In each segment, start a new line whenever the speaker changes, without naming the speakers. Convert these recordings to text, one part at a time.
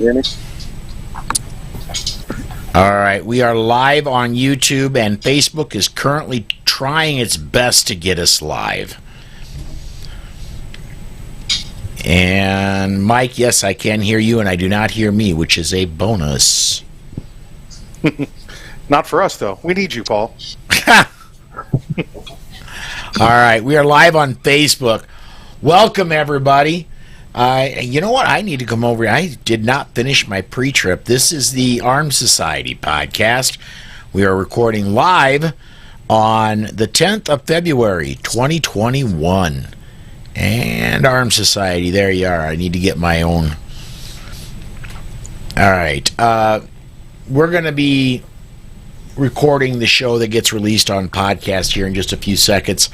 Hear me?
All right, we are live on YouTube, and Facebook is currently trying its best to get us live. And Mike, yes, I can hear you, and I do not hear me, which is a bonus.
Not for us, though. We need you, Paul.
All right, we are live on Facebook. Welcome, everybody. You know what? I need to come over. I did not finish my pre-trip. This is the Arms Society podcast. We are recording live on the 10th of February, 2021. And Arms Society, there you are. I need to get my own. All right. We're going to be recording the show that gets released on podcast here in just a few seconds.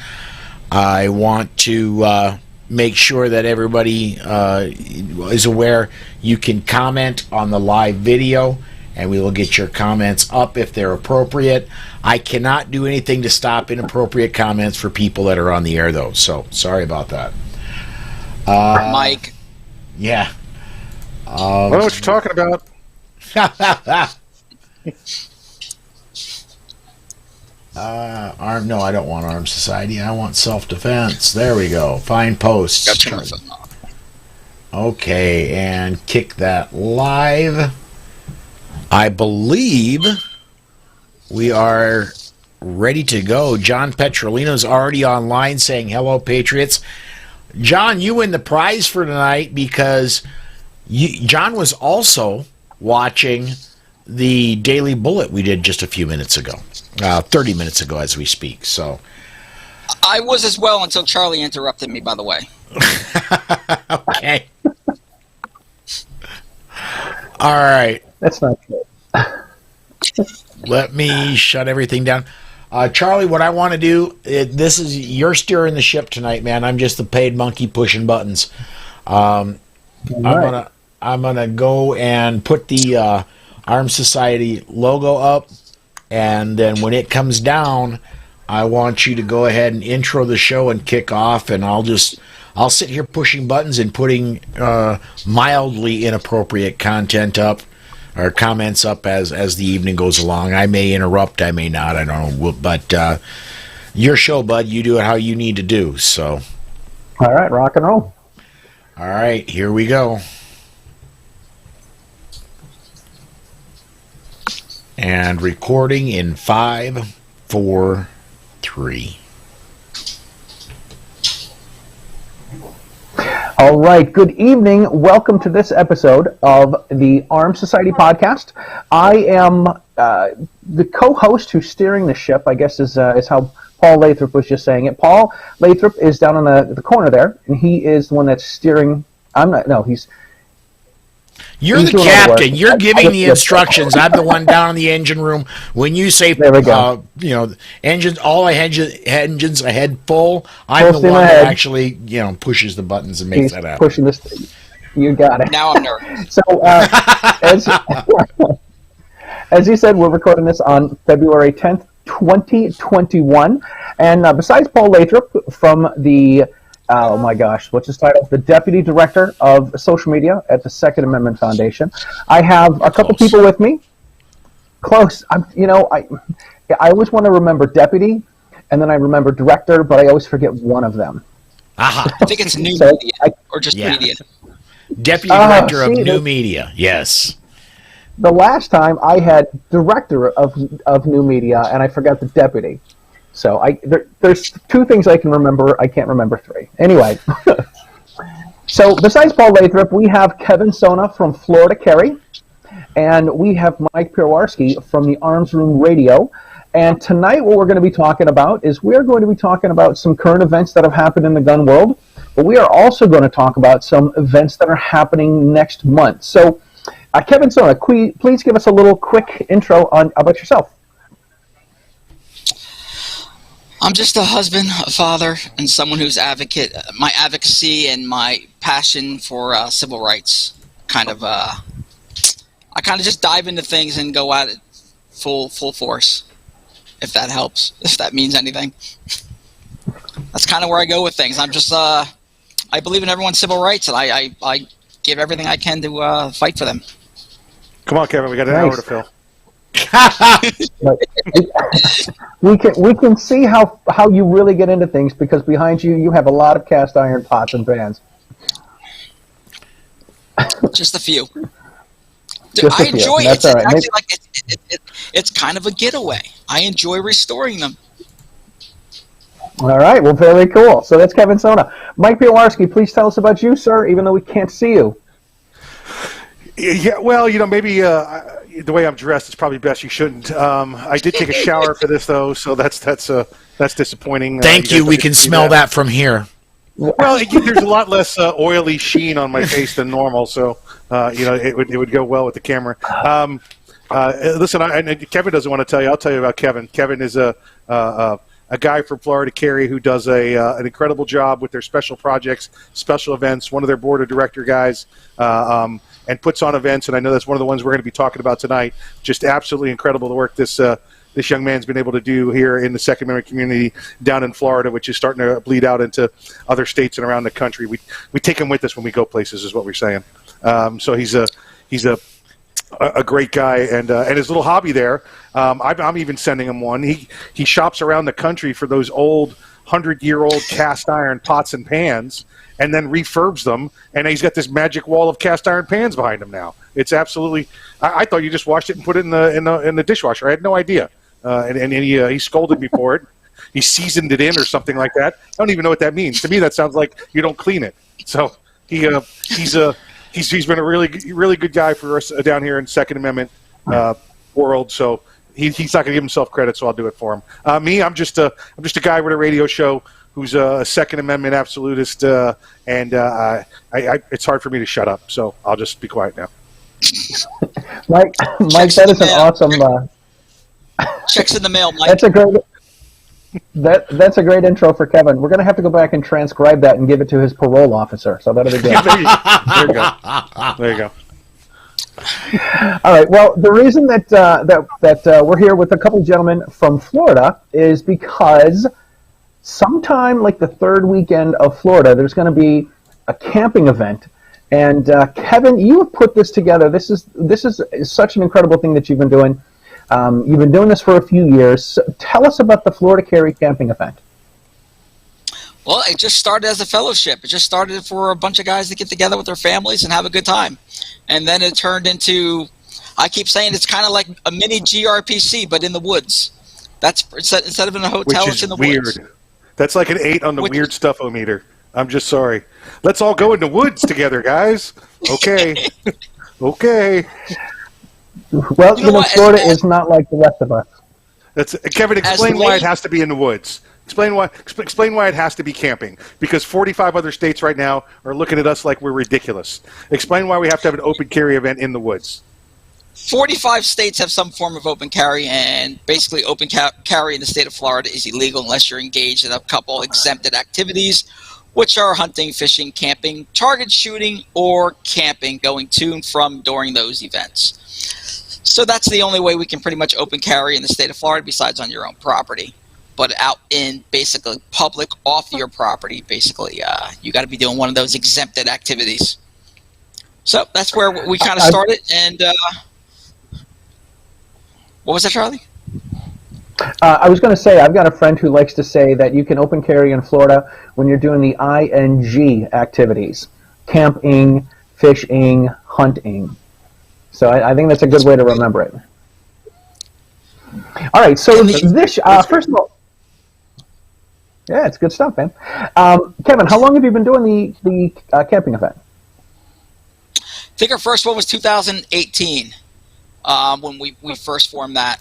I want to make sure that everybody is aware you can comment on the live video, and we will get your comments up if they're appropriate. I cannot do anything to stop inappropriate comments for people that are on the air, though, so sorry about that.
Mike.
Yeah.
I don't know what you're talking about.
No, I don't want Armed Society. I want self-defense. There we go. Fine posts.
Got to turn my phone off.
Okay, and kick that live. I believe we are ready to go. John Petrolino's already online saying, hello, Patriots. John, you win the prize for tonight because John was also watching the Daily Bullet we did just a few minutes ago. 30 minutes ago as we speak. So
I was as well until Charlie interrupted me, by the way.
Okay. All right.
That's not good.
Let me shut everything down. Charlie, what I want to do, you're steering the ship tonight, man. I'm just the paid monkey pushing buttons. I'm gonna go and put the Armed Society logo up, and then when it comes down, I want you to go ahead and intro the show and kick off, and I'll sit here pushing buttons and putting mildly inappropriate content up or comments up as the evening goes along. I may interrupt, I may not, I don't know, but your show, bud. You do it how you need to do. So,
all right, rock and roll.
All right, here we go. And recording in 5, 4, 3.
All right, good evening. Welcome to this episode of the Armed Society podcast. I am the co-host who's steering the ship, I guess is how Paul Lathrop was just saying it. Paul Lathrop is down on the corner there, and he is the one that's steering.
You're the captain. You're giving the instructions. I'm the one down in the engine room. When you say,
there we go.
Engines, engines ahead full, I'm the one that actually, pushes the buttons and makes that happen.
Pushing this. You got it.
Now I'm nervous.
So, as you said, we're recording this on February 10th, 2021. And besides Paul Lathrop from the... oh my gosh, what's his title? The Deputy Director of Social Media at the Second Amendment Foundation. I have a couple people with me. Close. I always want to remember Deputy, and then I remember Director, but I always forget one of them.
Aha.
I think it's New Media, or just Media.
Deputy Director of New Media, yes.
The last time I had Director of New Media, and I forgot the Deputy. So there's two things I can remember. I can't remember three. Anyway, so besides Paul Lathrop, we have Kevin Sona from Florida Carry, and we have Mike Piwowarski from the Arms Room Radio. And tonight what we're going to be talking about is we're going to be talking about some current events that have happened in the gun world, but we are also going to talk about some events that are happening next month. So Kevin Sona, please give us a little quick intro about yourself.
I'm just a husband, a father, and someone who's my advocacy and my passion for civil rights I kind of just dive into things and go at it full force, if that helps, if that means anything. That's kind of where I go with things. I'm just I believe in everyone's civil rights, and I give everything I can to fight for them.
Come on, Kevin. We got an hour to fill.
we can see how you really get into things, because behind you have a lot of cast iron pots and pans.
Just a few.
Just
I
a few.
enjoy it.
That's
It's
all right.
actually like it's kind of a getaway. I enjoy restoring them.
All right. Well, very cool. So that's Kevin Sona. Mike Piwowarski, please tell us about you, sir, even though we can't see you.
Yeah, well, maybe the way I'm dressed, it's probably best you shouldn't. I did take a shower for this, though, so that's disappointing.
Thank you. We can smell that from here.
Well, there's a lot less oily sheen on my face than normal, so it would go well with the camera. Listen, Kevin doesn't want to tell you. I'll tell you about Kevin. Kevin is a guy from Florida, Cary, who does an incredible job with their special projects, special events. One of their board of director guys. And puts on events, and I know that's one of the ones we're going to be talking about tonight. Just absolutely incredible the work this young man's been able to do here in the Second Amendment community down in Florida, which is starting to bleed out into other states and around the country. We take him with us when we go places, is what we're saying. So he's a great guy, and his little hobby there. I'm even sending him one. He shops around the country for those old 100-year-old cast iron pots and pans, and then refurbs them, and he's got this magic wall of cast iron pans behind him now. It's absolutely. I thought you just washed it and put it in the dishwasher. I had no idea, and he scolded me for it. He seasoned it in or something like that. I don't even know what that means. To me, that sounds like you don't clean it. So he's been a really good guy for us down here in Second Amendment world. So he's not going to give himself credit, so I'll do it for him. Me, I'm just a guy with a radio show who's a Second Amendment absolutist, and it's hard for me to shut up, so I'll just be quiet now.
Mike, that is an awesome.
Checks in the mail, Mike.
That's a great intro for Kevin. We're going to have to go back and transcribe that and give it to his parole officer. So that'll be good.
There you go.
All right. Well, the reason that we're here with a couple gentlemen from Florida is because sometime like the third weekend of Florida, there's going to be a camping event. And Kevin, you have put this together. This is such an incredible thing that you've been doing. You've been doing this for a few years. So tell us about the Florida Cary camping event.
Well, it just started as a fellowship. It just started for a bunch of guys to get together with their families and have a good time. And then it turned into, I keep saying it's kind of like a mini GRPC, but in the woods. That's instead of in a hotel, it's in the woods.
That's like an 8 on the weird stuff-o-meter. I'm just sorry. Let's all go in the woods together, guys. Okay. Okay.
Well, Florida is not like the rest of us.
Kevin, explain why it has to be in the woods. Explain why it has to be camping. Because 45 other states right now are looking at us like we're ridiculous. Explain why we have to have an open carry event in the woods.
45 states have some form of open carry, and basically open carry in the state of Florida is illegal unless you're engaged in a couple exempted activities, which are hunting, fishing, camping, target shooting, or camping, going to and from during those events. So that's the only way we can pretty much open carry in the state of Florida besides on your own property. But out in basically public, off your property, basically, you got to be doing one of those exempted activities. So that's where we kind of started, and what was that, Charlie?
I was going to say, I've got a friend who likes to say that you can open carry in Florida when you're doing the ING activities: camping, fishing, hunting. So I think that's a good way to remember it. All right, so this, first of all, yeah, it's good stuff, man. Kevin, how long have you been doing the camping event?
I think our first one was 2018. When we first formed that.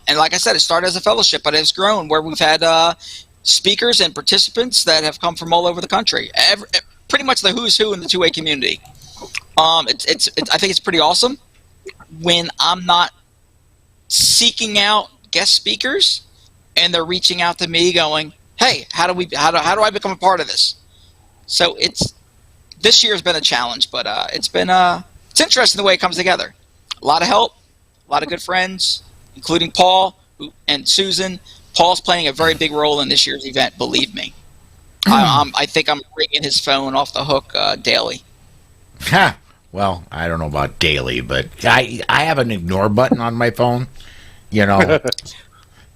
And like I said, it started as a fellowship, but it's grown where we've had speakers and participants that have come from all over the country. Pretty much the who's who in the 2A community. I think it's pretty awesome when I'm not seeking out guest speakers and they're reaching out to me going, hey, how do I become a part of this? So this year has been a challenge, but it's interesting the way it comes together. A lot of help, a lot of good friends, including Paul and Susan. Paul's playing a very big role in this year's event, believe me. I think I'm ringing his phone off the hook daily.
Ha! Well, I don't know about daily, but I have an ignore button on my phone. You know.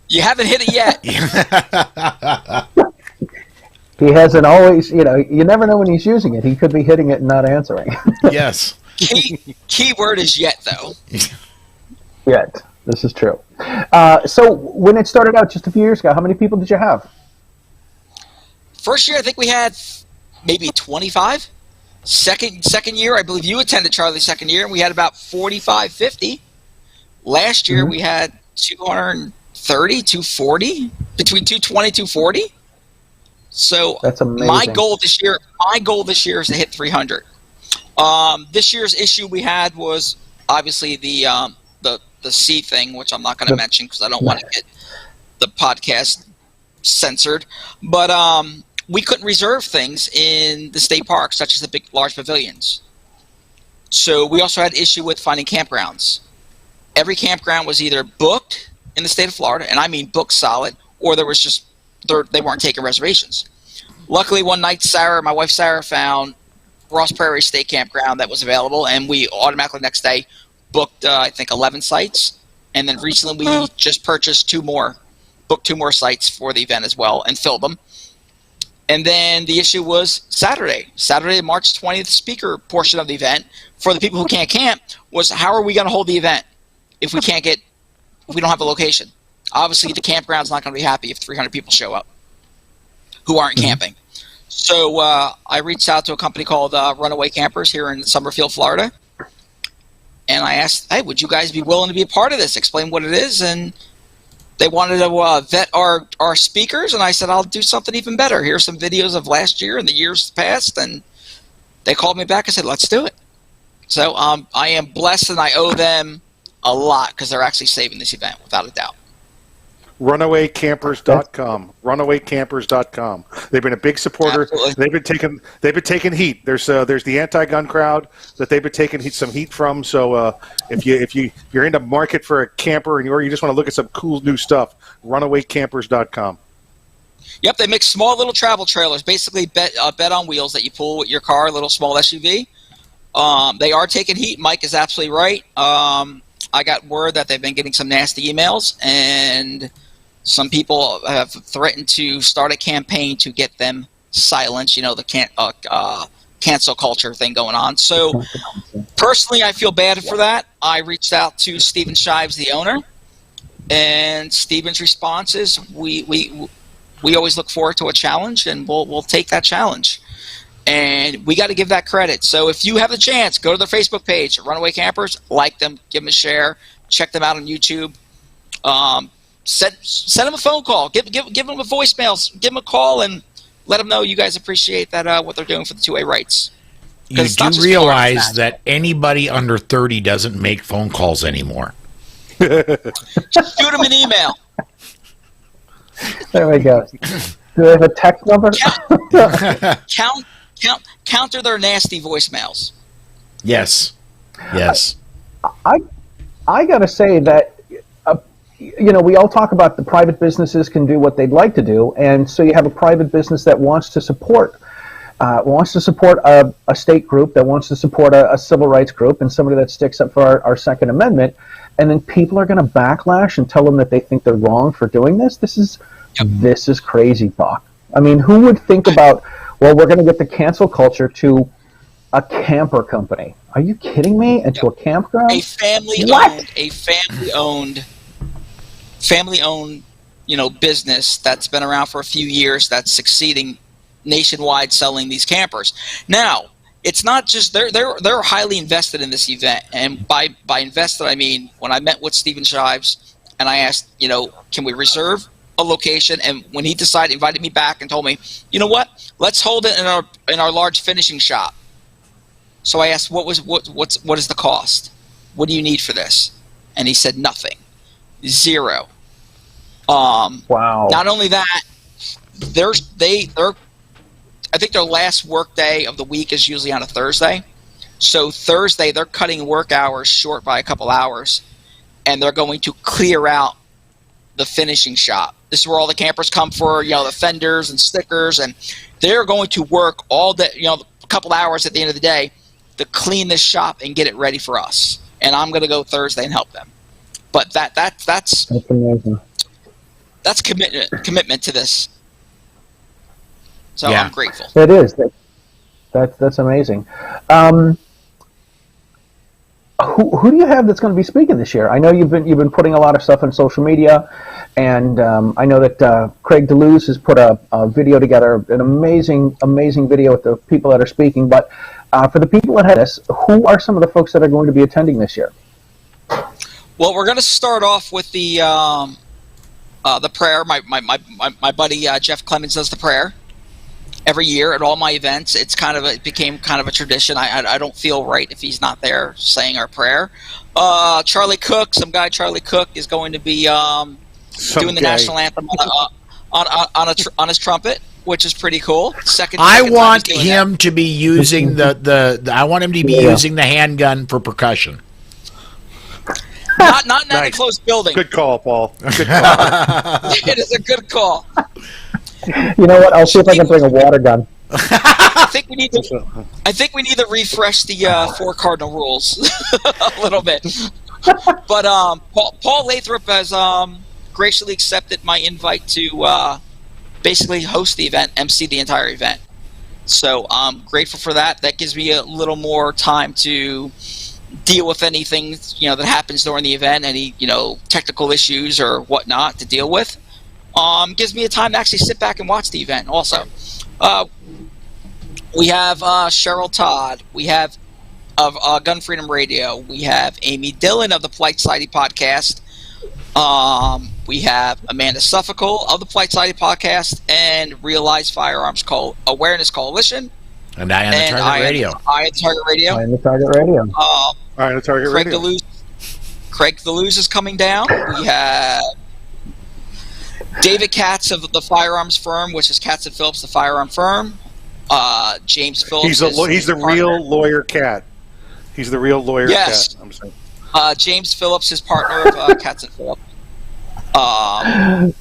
You haven't hit it yet.
He hasn't always, you never know when he's using it. He could be hitting it and not answering.
Yes.
Keyword is yet, though.
Yet. This is true. So when it started out just a few years ago, how many people did you have?
First year, I think we had maybe 25. Second year, I believe you attended Charlie's second year, and we had about 45, 50. Last year, we had 230, 240, between 220, 240. So
that's amazing.
My goal this year is to hit 300. This year's issue we had was obviously the C thing, which I'm not going to mention because I don't want to get the podcast censored. But we couldn't reserve things in the state parks, such as the big, large pavilions. So we also had issue with finding campgrounds. Every campground was either booked in the state of Florida, and I mean booked solid, or there was just they weren't taking reservations. Luckily, one night, my wife Sarah, found Ross Prairie State Campground that was available, and we automatically next day booked, I think, 11 sites. And then recently we just purchased booked 2 more sites for the event as well, and filled them. And then the issue was Saturday, March 20th, speaker portion of the event for the people who can't camp was how are we going to hold the event if we don't have a location? Obviously, the campground's not going to be happy if 300 people show up who aren't camping. So I reached out to a company called Runaway Campers here in Summerfield, Florida. And I asked, hey, would you guys be willing to be a part of this? Explain what it is. And they wanted to vet our speakers. And I said, I'll do something even better. Here's some videos of last year and the years past. And they called me back and said, let's do it. So I am blessed, and I owe them a lot because they're actually saving this event, without a doubt.
Runawaycampers.com. Runawaycampers.com. They've been a big supporter.
Absolutely.
They've been taking heat. There's the anti-gun crowd that they've been taking some heat from. So if you're in the market for a camper or you just want to look at some cool new stuff, runawaycampers.com.
Yep, they make small little travel trailers, basically bed on wheels that you pull with your car, a little small SUV. They are taking heat. Mike is absolutely right. I got word that they've been getting some nasty emails, and some people have threatened to start a campaign to get them silenced. You know, the cancel culture thing going on. So personally, I feel bad for that. I reached out to Stephen Shives, the owner, and Stephen's response is we always look forward to a challenge, and we'll take that challenge. And we got to give that credit. So if you have the chance, go to their Facebook page, Runaway Campers, like them, give them a share, check them out on YouTube. Send them a phone call, give them a voicemail, give them a call, and let them know you guys appreciate that what they're doing for the 2A rights.
You do realize that anybody under 30 doesn't make phone calls anymore.
Just shoot them an email.
There we go. Do they have a text number?
Counter their nasty voicemails.
Yes.
I got to say that, we all talk about the private businesses can do what they'd like to do, and so you have a private business that wants to support a state group, that wants to support a civil rights group, and somebody that sticks up for our Second Amendment, and then people are going to backlash and tell them that they think they're wrong for doing this. This is crazy talk. I mean, who would think about, well, we're going to get the cancel culture to a camper company? Are you kidding me? And to a campground?
A family-owned, business that's been around for a few years, that's succeeding nationwide, selling these campers. Now, it's not just they're highly invested in this event, and by invested I mean when I met with Stephen Shives and I asked, can we reserve a location, and when he invited me back and told me, you know what, let's hold it in our large finishing shop. So I asked, what is the cost? What do you need for this? And he said nothing, zero.
Wow.
Not only that, I think their last work day of the week is usually on a Thursday. So Thursday they're cutting work hours short by a couple hours, and they're going to clear out the finishing shop. This is where all the campers come for, the fenders and stickers, and they're going to work all day, a couple hours at the end of the day, to clean this shop and get it ready for us. And I'm going to go Thursday and help them. But that's
amazing.
That's commitment to this. So
Yeah.
I'm grateful.
It is. That's amazing. Who do you have that's going to be speaking this year? I know you've been putting a lot of stuff on social media, and I know that Craig DeLuz has put a video together, an amazing video with the people that are speaking. But for the people that have this, who are some of the folks that are going to be attending this year?
Well, we're going to start off with the prayer. My buddy Jeff Clemens does the prayer every year at all my events. It became kind of a tradition. I don't feel right if he's not there saying our prayer. Charlie Cook is going to be doing the national anthem on his trumpet, which is pretty cool.
I want him to be using I want him to be using the handgun for percussion.
Not in an
Nice.
enclosed building.
Good call, Paul. Good call.
It is a good call.
You know what? I'll see if I can bring a water gun.
I think we need to refresh the 4 cardinal rules a little bit. But Paul Lathrop has graciously accepted my invite to basically host the event, MC the entire event. So I'm grateful for that. That gives me a little more time to deal with anything that happens during the event, any technical issues or whatnot to deal with. Gives me a time to actually sit back and watch the event. Also, we have Cheryl Todd. We have of Gun Freedom Radio. We have Amy Dillon of the Polite Society podcast. We have Amanda Suffolk of the Polite Society podcast and Realize Firearms Awareness Coalition.
And I am the Target Radio.
I am the Target Radio.
I am the Target Radio.
All right, the Target Radio.
Craig DeLuz is coming down. We have David Katz of the Firearms Firm, which is Katz and Phillips, the firearm firm. James Phillips.
He's the real lawyer cat. He's the real lawyer cat. I'm saying.
James Phillips is partner of Katz and Phillips. I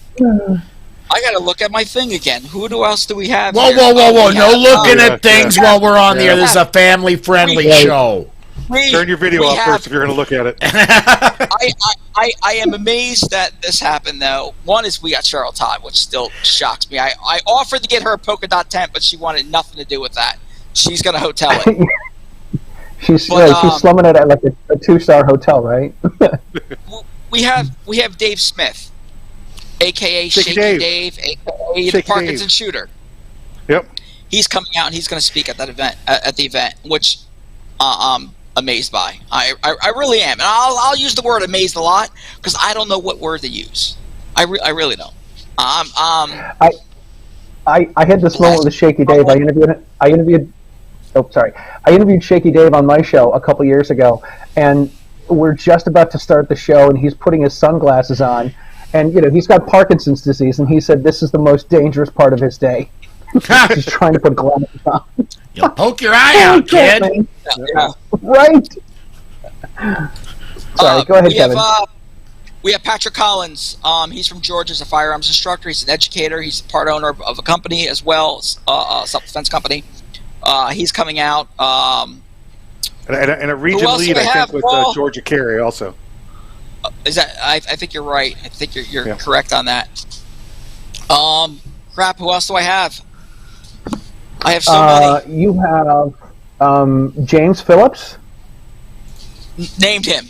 got to look at my thing again. Who else do we have?
Whoa! No looking at things while we're on the air. This is a family-friendly show.
Turn your video off first if you're going to look at it.
I am amazed that this happened, though. One is we got Cheryl Todd, which still shocks me. I offered to get her a polka dot tent, but she wanted nothing to do with that. She's going to hotel it.
She's slumming it at like a 2-star hotel, right?
we have Dave Smith, a.k.a. Shaky Dave, a.k.a. the Parkinson Shooter.
Yep.
He's coming out and he's going to speak at that event, which I'm amazed by. I really am. And I'll use the word amazed a lot because I don't know what word to use. I really don't.
I had this moment with Shaky Dave. I interviewed Shaky Dave on my show a couple years ago, and we're just about to start the show, and he's putting his sunglasses on, and he's got Parkinson's disease, and he said this is the most dangerous part of his day. He's trying to put glasses on.
You'll poke your eye out, kid.
Yeah.
Right. Sorry, go ahead, Kevin.
We have Patrick Collins. He's from Georgia. He's a firearms instructor. He's an educator. He's part owner of a company as well, a self-defense company. He's coming out.
And a region lead, I think, with Georgia Carey also.
Is that? I think you're right. I think you're correct on that. Crap. Who else do I have? I have so many.
You have James Phillips.
Named him.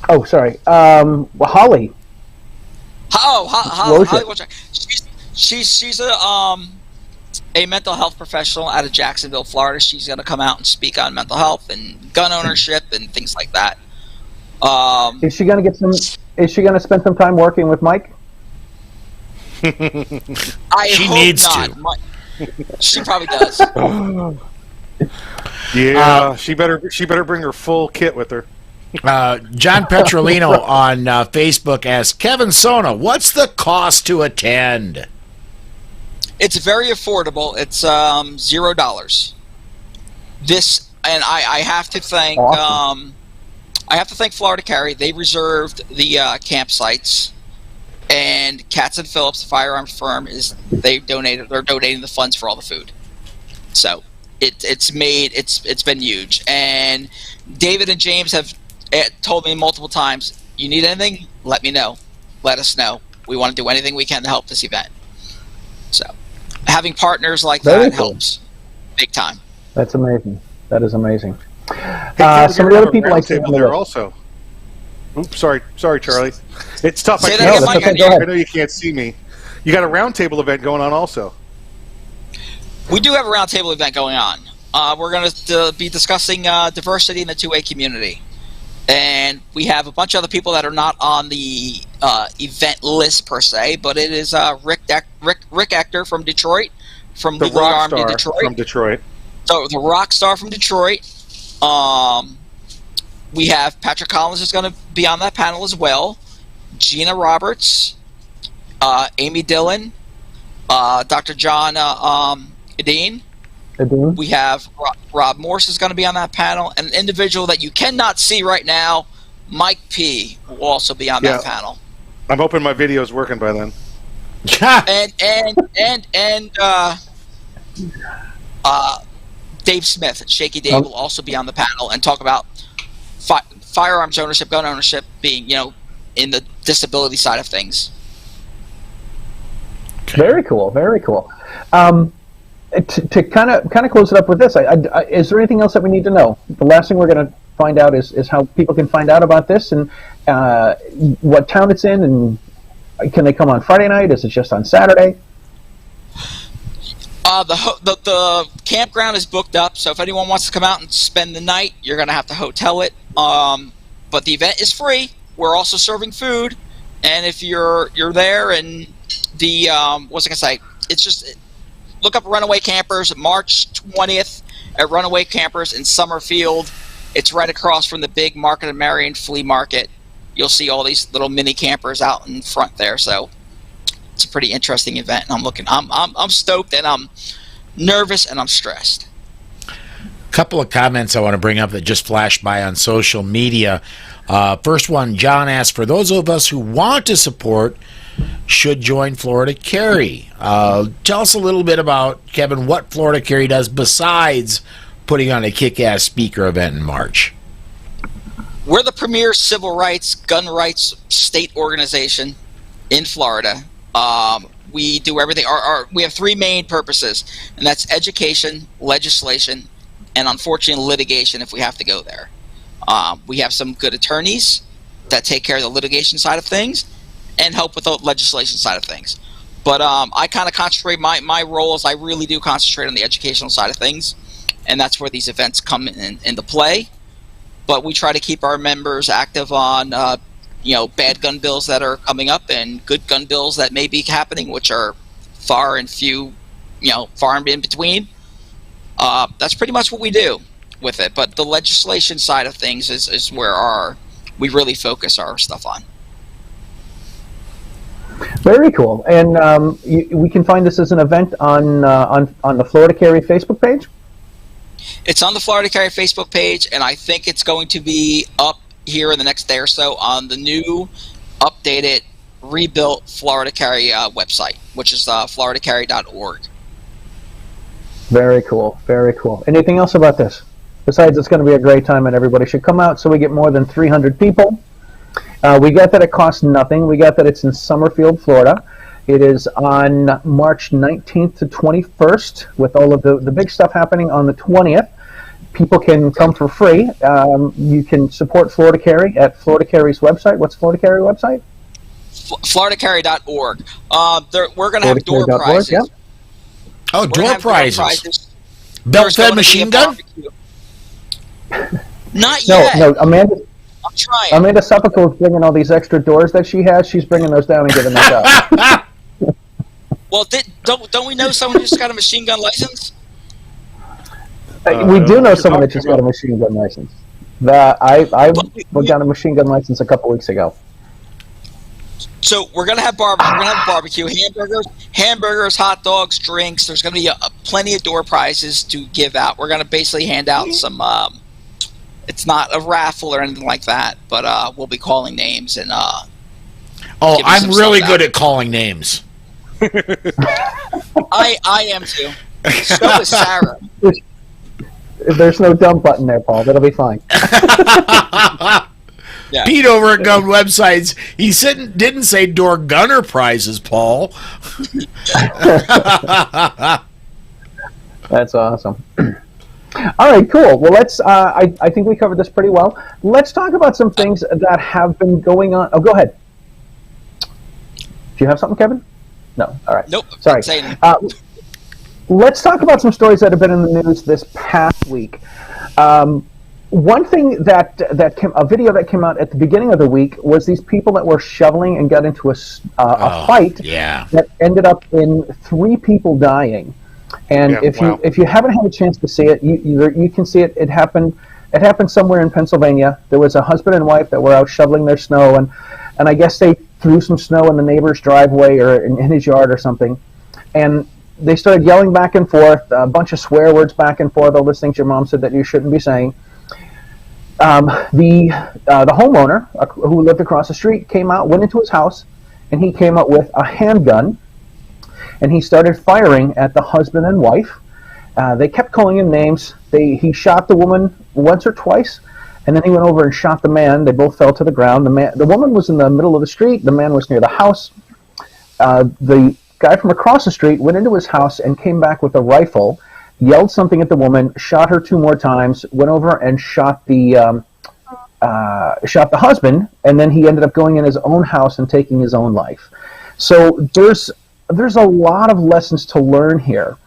Oh, sorry. Holly.
Holly. She's a mental health professional out of Jacksonville, Florida. She's going to come out and speak on mental health and gun ownership and things like that.
Is she going to spend some time working with Mike?
She needs to. She probably does.
Yeah, she better bring her full kit with her.
John Petrolino on Facebook asks, Kevin Sona, what's the cost to attend?
It's very affordable. It's $0. I have to thank
awesome.
I have to thank Florida Carry. They reserved the campsites, and Katz and Phillips, the firearms firm, they're donating the funds for all the food. So it's been huge. And David and James have told me multiple times, you need anything, let me know. Let us know. We want to do anything we can to help this event. So having partners like that helps big time.
That's amazing. That is amazing.
Hey,
some of the other people I see
there also. Oops, sorry, Charlie. It's tough.
Say
I
that again, Mike.
Okay,
I know you can't see me. You got a roundtable event going on also.
We do have a roundtable event going on. We're going to be discussing diversity in the 2A community. And we have a bunch of other people that are not on the event list per se, but it is Rick Ector from Detroit, from
the
Legally
rock
Armed in
star
Detroit.
from Detroit.
So the rock star from Detroit. We have Patrick Collins is going to be on that panel as well. Gina Roberts, Amy Dillon, Dr. John Edine. We have Rob Morse is going to be on that panel, and an individual that you cannot see right now, Mike P, will also be on that panel.
I'm hoping my video is working by then.
and Dave Smith, Shaky Dave, will also be on the panel and talk about firearms ownership, gun ownership, being in the disability side of things.
Very cool. Very cool. To kind of close it up with this, is there anything else that we need to know? The last thing we're going to find out is how people can find out about this and what town it's in, and can they come on Friday night? Is it just on Saturday?
The campground is booked up, so if anyone wants to come out and spend the night, you're going to have to hotel it. But the event is free. We're also serving food, and if you're there and the what's I going to say? It's just look up Runaway Campers, March 20th at Runaway Campers in Summerfield. It's right across from the big Market of Marion flea market. You'll see all these little mini campers out in front there. So it's a pretty interesting event. And I'm stoked, and I'm nervous, and I'm stressed.
Couple of comments I want to bring up that just flashed by on social media. First one, John asked, for those of us who want to support should join Florida Carry. Tell us a little bit about, Kevin, what Florida Carry does besides putting on a kick-ass speaker event in March.
We're the premier civil rights, gun rights state organization in Florida. We do everything. We have three main purposes, and that's education, legislation, and unfortunately litigation if we have to go there. We have some good attorneys that take care of the litigation side of things and help with the legislation side of things. But I kind of concentrate, my role is I really do concentrate on the educational side of things, and that's where these events come into play. But we try to keep our members active on bad gun bills that are coming up and good gun bills that may be happening, which are far and in between. That's pretty much what we do with it. But the legislation side of things is where we really focus our stuff on.
Very cool. And we can find this as an event on the Florida Carry Facebook page?
It's on the Florida Carry Facebook page, and I think it's going to be up here in the next day or so on the new, updated, rebuilt Florida Carry website, which is floridacarry.org.
Very cool. Very cool. Anything else about this? Besides, it's going to be a great time, and everybody should come out so we get more than 300 people. We got that it costs nothing. We got that it's in Summerfield, Florida. It is on March 19th to 21st, with all of the big stuff happening on the 20th. People can come for free. You can support Florida Carry at Florida Carry's website. What's Florida Carry website?
FloridaCarry.org. We're going to have door prizes.
Yeah.
Oh, door prizes. Belt-fed machine gun?
Not yet.
No, Amanda.
I'm trying.
Amanda Suffolk is bringing all these extra doors that she has. She's bringing those down and giving those out.
Well, don't we know someone who's got a machine gun license?
We do know someone that just got a machine gun license. I got a machine gun license a couple weeks ago.
So we're gonna have barbecue. We're gonna have barbecue, hamburgers, hot dogs, drinks. There's gonna be plenty of door prizes to give out. We're gonna basically hand out some. It's not a raffle or anything like that, but we'll be calling names and.
I'm really good at calling names.
I am too. So is Sarah.
There's no dump button there, Paul. That'll be fine.
Yeah.
Pete over at Gun Websites, he didn't say door gunner prizes, Paul.
That's awesome. All right, cool. Well, let's. I think we covered this pretty well. Let's talk about some things that have been going on. Oh, go ahead. Do you have something, Kevin? No. All right.
Nope.
Sorry. Let's talk about some stories that have been in the news this past week. One thing a video that came out at the beginning of the week was these people that were shoveling and got into a fight that ended up in 3 people dying. And if you haven't had a chance to see it, you can see it. It happened somewhere in Pennsylvania. There was a husband and wife that were out shoveling their snow, and I guess they threw some snow in the neighbor's driveway or in his yard or something, and they started yelling back and forth, a bunch of swear words back and forth, all those things your mom said that you shouldn't be saying. The homeowner who lived across the street went into his house, and he came out with a handgun, and he started firing at the husband and wife. They kept calling him names. He shot the woman once or twice, and then he went over and shot the man. They both fell to the ground. The woman was in the middle of the street. The man was near the house. The guy from across the street went into his house and came back with a rifle, yelled something at the woman, shot her 2 more times, went over and shot the husband, and then he ended up going in his own house and taking his own life. So there's a lot of lessons to learn here.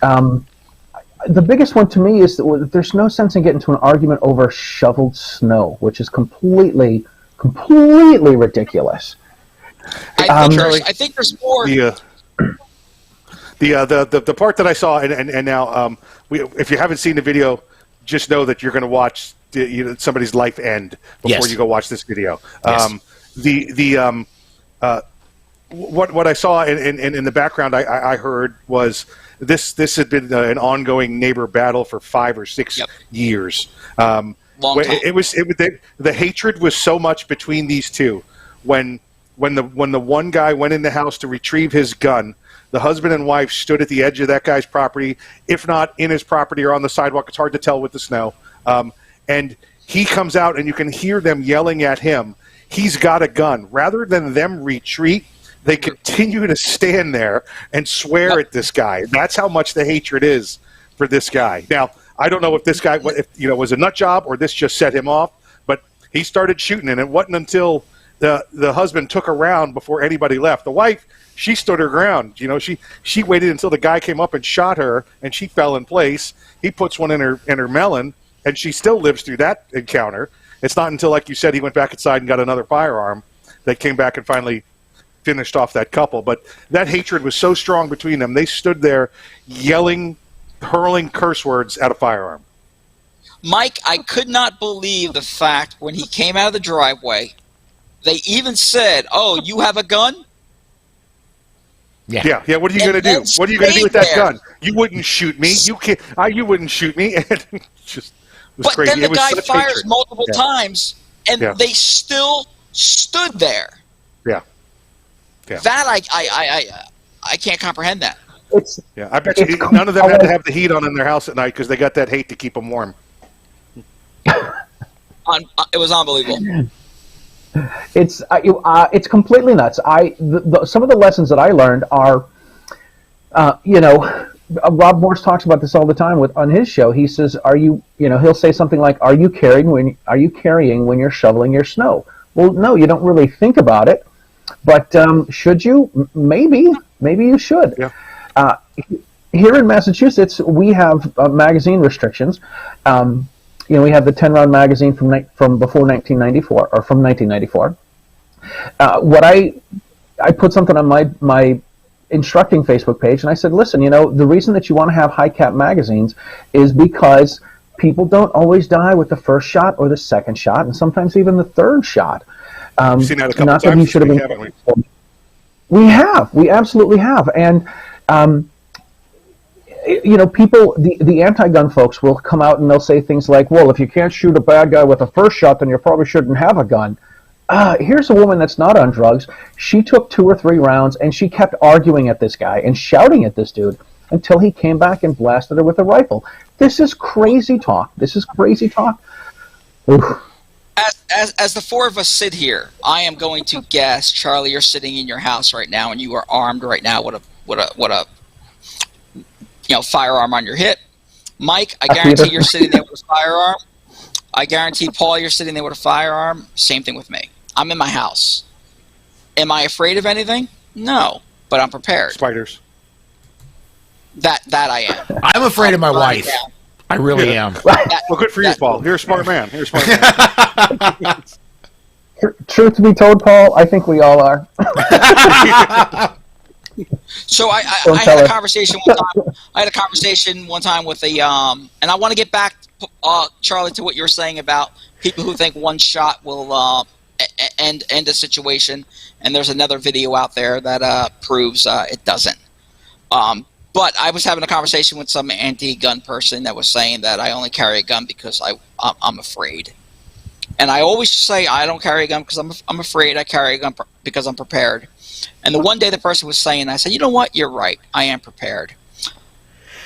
The biggest one to me is that there's no sense in getting into an argument over shoveled snow, which is completely ridiculous.
I think there's more.
The part that I saw, and now, if you haven't seen the video, just know that you're going to watch somebody's life end before you go watch this video.
Yes.
What I saw in the background, I heard was this had been an ongoing neighbor battle for 5 or 6 years.
Long time.
The hatred was so much between these two. When the one guy went in the house to retrieve his gun, the husband and wife stood at the edge of that guy's property, if not in his property or on the sidewalk. It's hard to tell with the snow. And he comes out, and you can hear them yelling at him. He's got a gun. Rather than them retreat, they continue to stand there and swear at this guy. That's how much the hatred is for this guy. Now, I don't know if this guy was a nut job or this just set him off, but he started shooting, and it wasn't until the husband took a round before anybody left. The wife, she stood her ground. She waited until the guy came up and shot her, and she fell in place. He puts one in her melon, and she still lives through that encounter. It's not until, like you said, he went back inside and got another firearm that came back and finally finished off that couple. But that hatred was so strong between them. They stood there yelling, hurling curse words at a firearm.
Mike, I could not believe the fact when he came out of the driveway, they even said, "Oh, you have a gun?"
Yeah. What are you going to do? What are you going to do with that gun? You wouldn't shoot me. You can't. You wouldn't shoot me. And just was
but
crazy.
Then the guy fires
hatred.
multiple times, and they still stood there.
Yeah.
That I can't comprehend that.
I bet you none of them had to have the heat on in their house at night because they got that hate to keep them warm.
It was unbelievable.
It's completely nuts. Some of the lessons that I learned are, Rob Morse talks about this all the time on his show. He says, he'll say something like, "Are you carrying when you're shoveling your snow?" Well, no, you don't really think about it, but should you? Maybe you should.
Yeah.
Here in Massachusetts, we have magazine restrictions. We have the 10-round magazine from before 1994 or from 1994. What I put something on my instructing Facebook page, and I said, listen, the reason that you want to have high-cap magazines is because people don't always die with the first shot or the second shot, and sometimes even the third shot.
We've seen that a couple times.
We absolutely have, and people, the anti-gun folks will come out and they'll say things like, well, if you can't shoot a bad guy with a first shot, then you probably shouldn't have a gun. Here's a woman that's not on drugs. She took 2 or 3 rounds, and she kept arguing at this guy and shouting at this dude until he came back and blasted her with a rifle. This is crazy talk. This is crazy talk. Oof.
As the four of us sit here, I am going to guess, Charlie, you're sitting in your house right now, and you are armed right now with a firearm on your hip. Mike, I guarantee you're sitting there with a firearm. I guarantee, Paul, you're sitting there with a firearm. Same thing with me. I'm in my house. Am I afraid of anything? No, but I'm prepared.
Spiders.
That I am.
I'm afraid of my wife. I really am.
Well, good for you, Paul. You're a smart man.
Truth be told, Paul, I think we all are.
So I had a conversation one time. I had a conversation one time with and I want to get back, Charlie, to what you were saying about people who think one shot will end a situation, and there's another video out there that proves it doesn't. But I was having a conversation with some anti-gun person that was saying that I only carry a gun because I'm afraid. And I always say I don't carry a gun because I'm afraid. I carry a gun because I'm prepared. And the one day the person was saying, I said, you know what? You're right. I am prepared.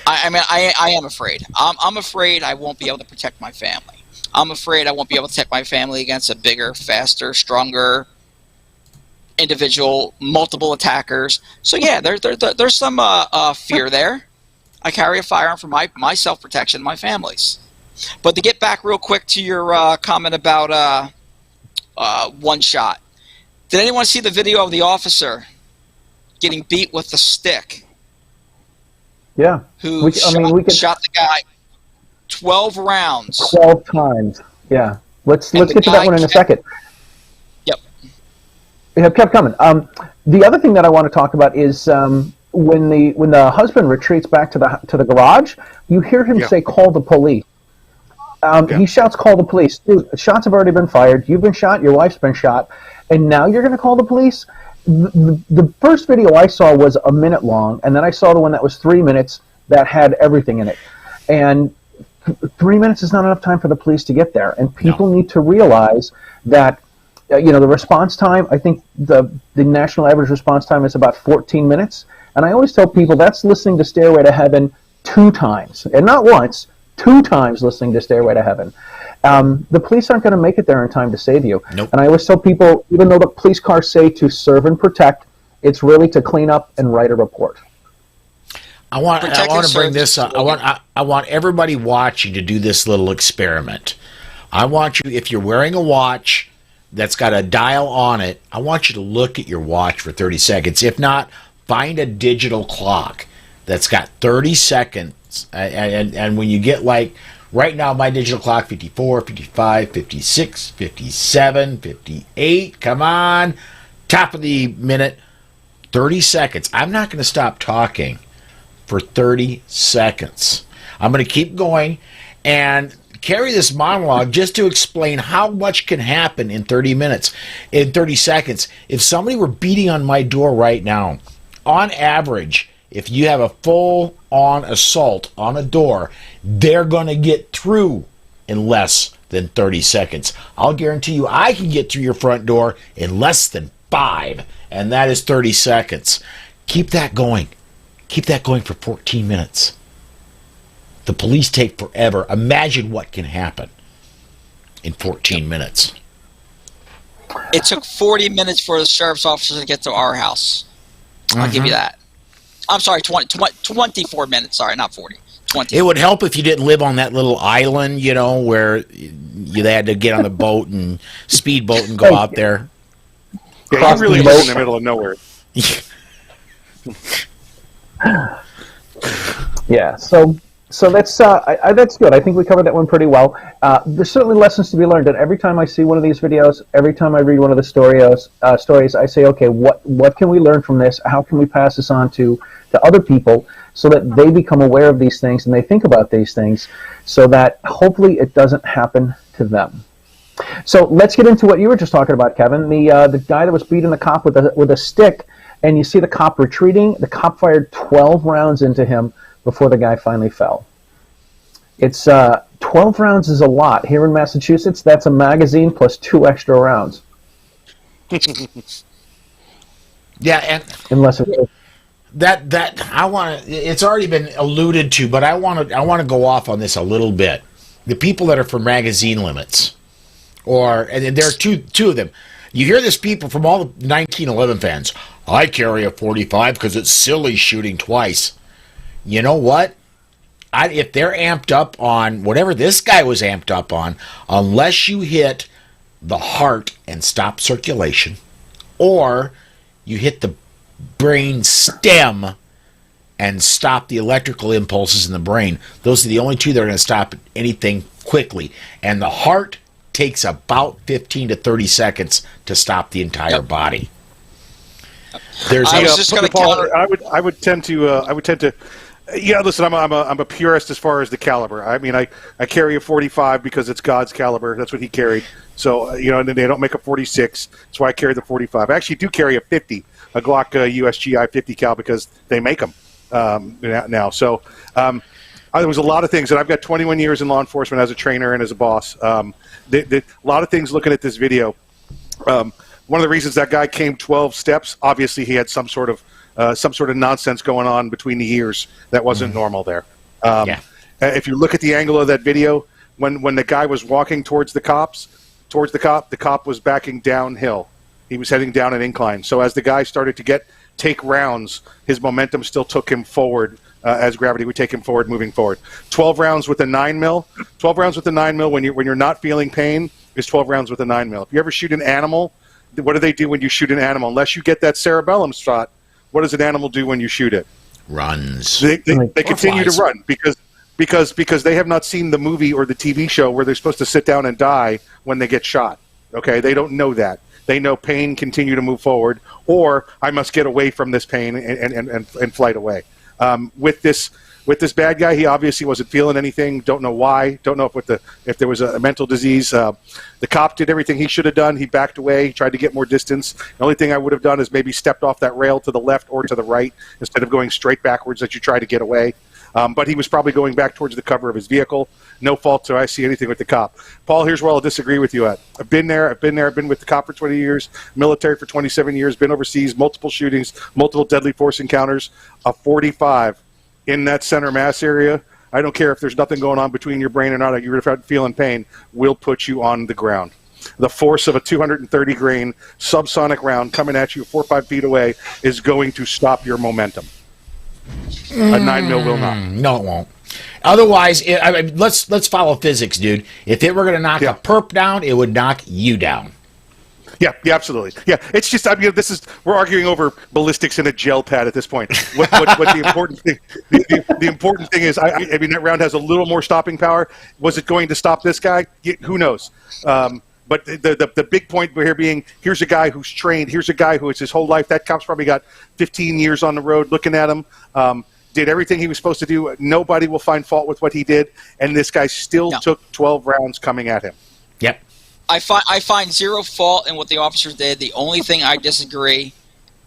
I am afraid. I'm afraid I won't be able to protect my family. I'm afraid I won't be able to protect my family against a bigger, faster, stronger individual, multiple attackers. So yeah, there's some fear there. I carry a firearm for my self-protection, my family's. But to get back real quick to your comment about one shot, did anyone see the video of the officer getting beat with the stick?
Yeah.
Who shot the guy 12 rounds.
12 times. Yeah. Let's get to that one in a second.
Yep.
It kept coming. The other thing that I want to talk about is when the husband retreats back to the garage, you hear him say, "Call the police." He shouts, "Call the police." Dude, shots have already been fired. You've been shot. Your wife's been shot. And now you're going to call the police? The first video I saw was a minute long, and then I saw the one that was 3 minutes that had everything in it. And 3 minutes is not enough time for the police to get there. And people need to realize that, the response time, I think the national average response time is about 14 minutes. And I always tell people that's listening to Stairway to Heaven 2 times. And not once, 2 times listening to Stairway to Heaven. The police aren't going to make it there in time to save you.
Nope.
And I always tell people, even though the police cars say to serve and protect, it's really to clean up and write a report.
I want to bring this up. I want everybody watching to do this little experiment. I want you, if you're wearing a watch that's got a dial on it, I want you to look at your watch for 30 seconds. If not, find a digital clock that's got 30 seconds. And when you get right now, my digital clock, 54, 55, 56, 57, 58. Come on. Top of the minute, 30 seconds. I'm not going to stop talking for 30 seconds. I'm going to keep going and carry this monologue just to explain how much can happen in 30 minutes, in 30 seconds. If somebody were beating on my door right now, on average, if you have a full-on assault on a door, they're going to get through in less than 30 seconds. I'll guarantee you I can get through your front door in less than 5, and that is 30 seconds. Keep that going. Keep that going for 14 minutes. The police take forever. Imagine what can happen in 14 minutes.
It took 40 minutes for the sheriff's officer to get to our house. I'll give you that. I'm sorry, 24 minutes. Sorry, not 40. 20.
It would help if you didn't live on that little island, where you had to get on the boat and speedboat and go out there.
Yeah, you really live in the middle of nowhere.
Yeah, so that's good. I think we covered that one pretty well. There's certainly lessons to be learned, and every time I see one of these videos, every time I read one of the stories, I say, okay, what can we learn from this? How can we pass this on to other people so that they become aware of these things and they think about these things so that hopefully it doesn't happen to them. So let's get into what you were just talking about, Kevin. The guy that was beating the cop with a stick, and you see the cop retreating. The cop fired 12 rounds into him before the guy finally fell. It's 12 rounds is a lot. Here in Massachusetts, that's a magazine plus 2 extra rounds.
Yeah, and
unless it's
that I want to. It's already been alluded to, but I want to go off on this a little bit. The people that are for magazine limits, and there are two of them. You hear this people from all the 1911 fans. I carry a 45 because it's silly shooting twice. You know what? If they're amped up on whatever this guy was amped up on, unless you hit the heart and stop circulation, or you hit the brain stem and stop the electrical impulses in the brain. Those are the only two that are going to stop anything quickly. And the heart takes about 15 to 30 seconds to stop the entire body. There's
I was just going to counter.
I would tend to. Yeah, listen, I'm a purist as far as the caliber. I mean, I carry a 45 because it's God's caliber. That's what he carried. So, and they don't make a 46. That's why I carry the 45. I actually do carry a 50, a Glock USGI 50 cal, because they make them now. So there was a lot of things, and I've got 21 years in law enforcement as a trainer and as a boss. A lot of things looking at this video. One of the reasons that guy came 12 steps, obviously he had some sort of nonsense going on between the ears that wasn't normal there. If you look at the angle of that video, when the guy was walking towards the cop was backing downhill. He was heading down an incline. So as the guy started to take rounds, his momentum still took him forward as gravity would take him forward, moving forward. 12 rounds with a 9mm. 12 rounds with a 9mm when you're not feeling pain is 12 rounds with a 9mm. If you ever shoot an animal, what do they do when you shoot an animal? Unless you get that cerebellum shot, what does an animal do when you shoot it?
Runs.
They continue to run because they have not seen the movie or the TV show where they're supposed to sit down and die when they get shot. Okay, they don't know that. They know pain, continue to move forward, or I must get away from this pain and flight away. With this bad guy, he obviously wasn't feeling anything. Don't know why. Don't know if there was a mental disease. The cop did everything he should have done. He backed away. He tried to get more distance. The only thing I would have done is maybe stepped off that rail to the left or to the right instead of going straight backwards as you try to get away. But he was probably going back towards the cover of his vehicle. No fault do I see anything with the cop. Paul, here's where I'll disagree with you at. I've been there. I've been with the cop for 20 years, military for 27 years, been overseas, multiple shootings, multiple deadly force encounters. A 45 in that center mass area, I don't care if there's nothing going on between your brain or not, you're feeling pain, will put you on the ground. The force of a 230 grain subsonic round coming at you 4 or 5 feet away is going to stop your momentum. A 9mm will not.
No, it won't. Otherwise, let's follow physics, dude. If it were going to knock a perp down, it would knock you down.
Yeah, absolutely. Yeah, it's just we're arguing over ballistics in a gel pad at this point. What the important thing? The important thing is, I mean, that round has a little more stopping power. Was it going to stop this guy? Who knows? But the big point here being, here's a guy who's trained. Here's a guy who it's his whole life. That cop's probably got 15 years on the road looking at him. Did everything he was supposed to do. Nobody will find fault with what he did. And this guy still took 12 rounds coming at him.
Yep.
I find zero fault in what the officer did. The only thing I disagree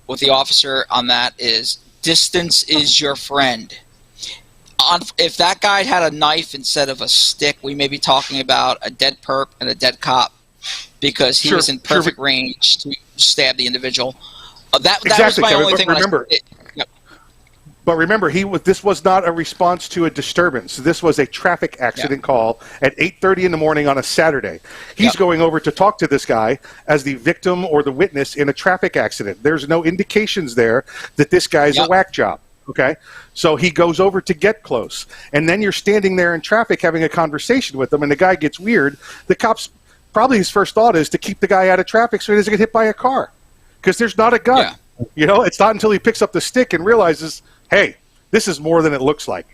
with the officer on that is distance is your friend. If that guy had a knife instead of a stick, we may be talking about a dead perp and a dead cop because he was in perfect range to stab the individual. That was my only thing.
But remember, this was not a response to a disturbance. This was a traffic accident call at 8:30 in the morning on a Saturday. He's going over to talk to this guy as the victim or the witness in a traffic accident. There's no indications there that this guy's a whack job. Okay? So he goes over to get close. And then you're standing there in traffic having a conversation with him, and the guy gets weird. The cop's probably his first thought is to keep the guy out of traffic so he doesn't get hit by a car. Because there's not a gun. Yeah. It's not until he picks up the stick and realizes, hey, this is more than it looks like,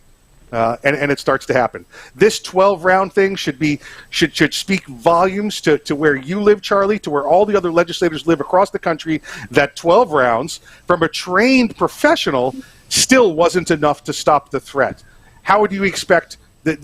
and it starts to happen. This 12-round thing should speak volumes to where you live, Charlie, to where all the other legislators live across the country, that 12 rounds from a trained professional still wasn't enough to stop the threat. How would you expect the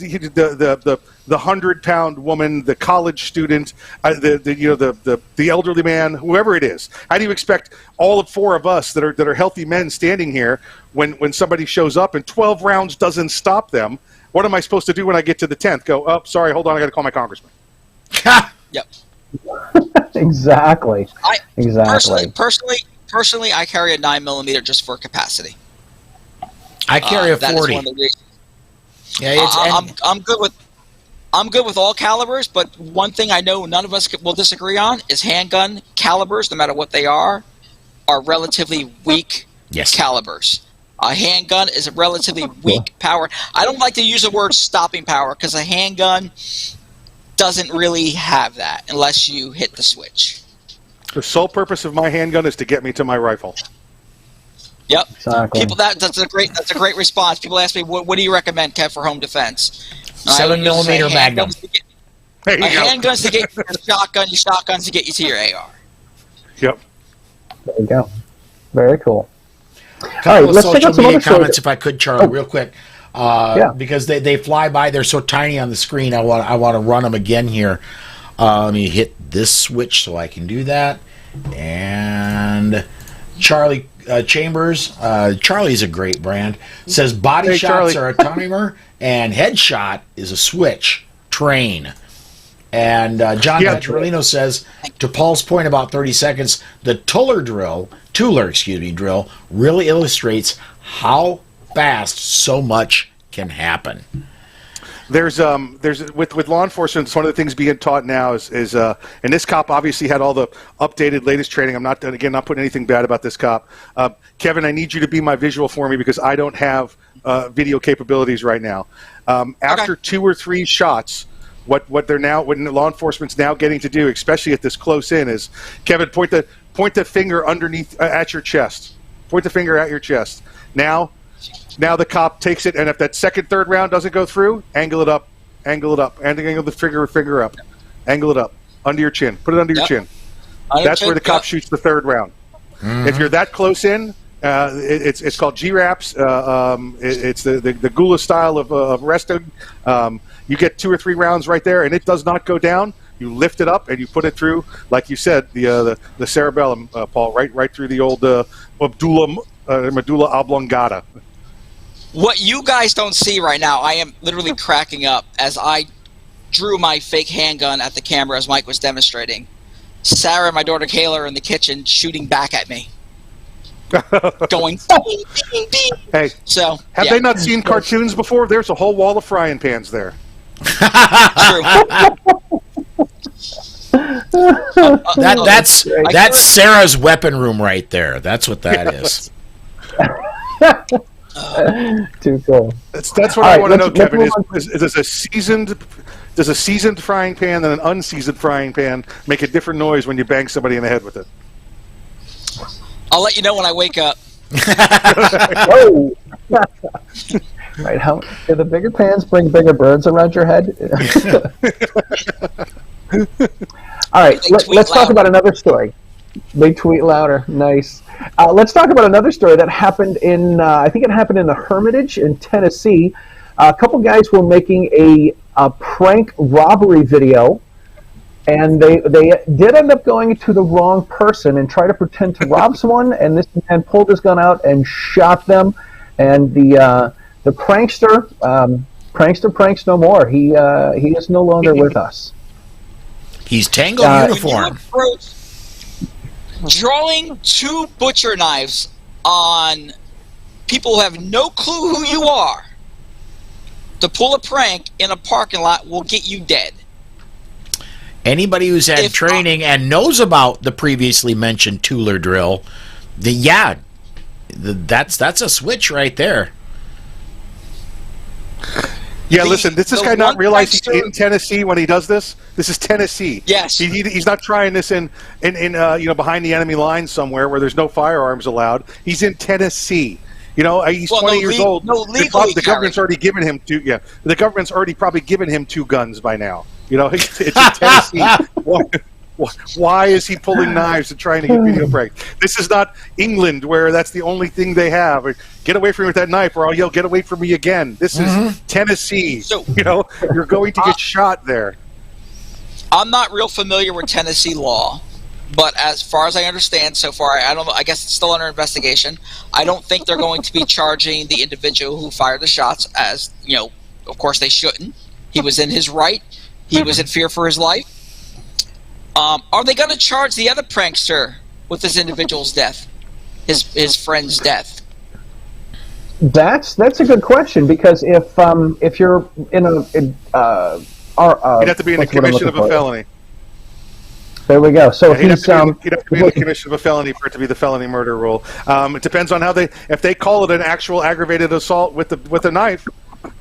100-pound woman, the college student, the elderly man, whoever it is? How do you expect all of 4 of us that are healthy men standing here when somebody shows up and 12 rounds doesn't stop them? What am I supposed to do when I get to the 10th? Go, oh, sorry, hold on, I got to call my congressman.
Yep.
Exactly.
Personally, I carry a 9mm just for capacity.
I carry a
That is
40.
one of the reasons.
Yeah, it's,
I'm good with all calibers, but one thing I know none of us will disagree on is handgun calibers, no matter what they are relatively weak calibers. A handgun is a relatively weak power. I don't like to use the word stopping power because a handgun doesn't really have that unless you hit the switch.
The sole purpose of my handgun is to get me to my rifle.
Yep.
Exactly.
People, that's a great response. People ask me, what do you recommend, Kev, for home defense?
7mm Magnum.
A handgun's to get you to your shotgun, your shotgun's to get you to your AR.
Yep.
There you go. Very cool. All right,
Couple of
let's check
social
out some
media
other
comments,
stories.
if I could, Charlie, real quick. Because they fly by. They're so tiny on the screen. I want to run them again here. Let me hit this switch so I can do that. And Charlie Chambers, Charlie's a great brand, says body shots
Charlie.
are a timer and headshot is a switch. Train. And John Petrolino says, to Paul's point about 30 seconds, the Tuller drill really illustrates how fast so much can happen.
There's with law enforcement, it's one of the things being taught now is and this cop obviously had all the updated latest training. I'm not putting anything bad about this cop. Kevin, I need you to be my visual for me because I don't have video capabilities right now. After 2 or 3 shots, what law enforcement's now getting to do, especially at this close in, is Kevin, point the finger underneath at your chest. Point the finger at your chest. Now the cop takes it, and if that second, third round doesn't go through, angle it up, and angle the finger up, angle it up under your chin. Put it under your chin. That's where the cop shoots the third round. Mm-hmm. If you're that close in, it's called G-Raps. It's the Gula style of resting. You get 2 or 3 rounds right there, and it does not go down. You lift it up and you put it through, like you said, the cerebellum, Paul, right through the old medulla oblongata.
What you guys don't see right now, I am literally cracking up as I drew my fake handgun at the camera as Mike was demonstrating. Sarah and my daughter Kayla are in the kitchen shooting back at me. Going ding, ding, ding.
Hey,
so
have they not seen cartoons before? There's a whole wall of frying pans there.
True.
That's Sarah's weapon room right there. That's what that is.
Too cool.
That's what I want to know, Kevin. Does a seasoned frying pan and an unseasoned frying pan make a different noise when you bang somebody in the head with it?
I'll let you know when I wake up.
Oh. Right, do the bigger pans bring bigger birds around your head? All right, let's talk about another story. They tweet louder. Nice. Let's talk about another story that happened in, I think it happened in the Hermitage in Tennessee. A couple guys were making a prank robbery video, and they did end up going to the wrong person and try to pretend to rob someone, and this man pulled his gun out and shot them, and the prankster pranks no more. He is no longer with us.
He's Tango uniform.
Drawing 2 butcher knives on people who have no clue who you are to pull a prank in a parking lot will get you dead.
Anybody who's had training and knows about the previously mentioned Tuller drill, that's a switch right there.
Yeah, listen, does this guy not realize he's in Tennessee when he does this? This is Tennessee.
Yes.
He's not trying this in behind the enemy lines somewhere where there's no firearms allowed. He's in Tennessee. He's 20 years old. The government's already given him 2. Yeah, the government's already probably given him 2 guns by now. It's in Tennessee. Why is he pulling knives and trying to get video break? This is not England where that's the only thing they have. Get away from me with that knife or I'll yell, get away from me again. This is Tennessee. So, you're going to get shot there.
I'm not real familiar with Tennessee law, but as far as I understand so far, I don't know, I guess it's still under investigation. I don't think they're going to be charging the individual who fired the shots as, of course they shouldn't. He was in his right. He was in fear for his life. Are they going to charge the other prankster with this individual's death, his friend's death?
That's a good question, because if you're in a
you'd have to be in the commission of a felony.
There we go. So
He'd have to be in the commission of a felony for it to be the felony murder rule. It depends on if they call it an actual aggravated assault with a knife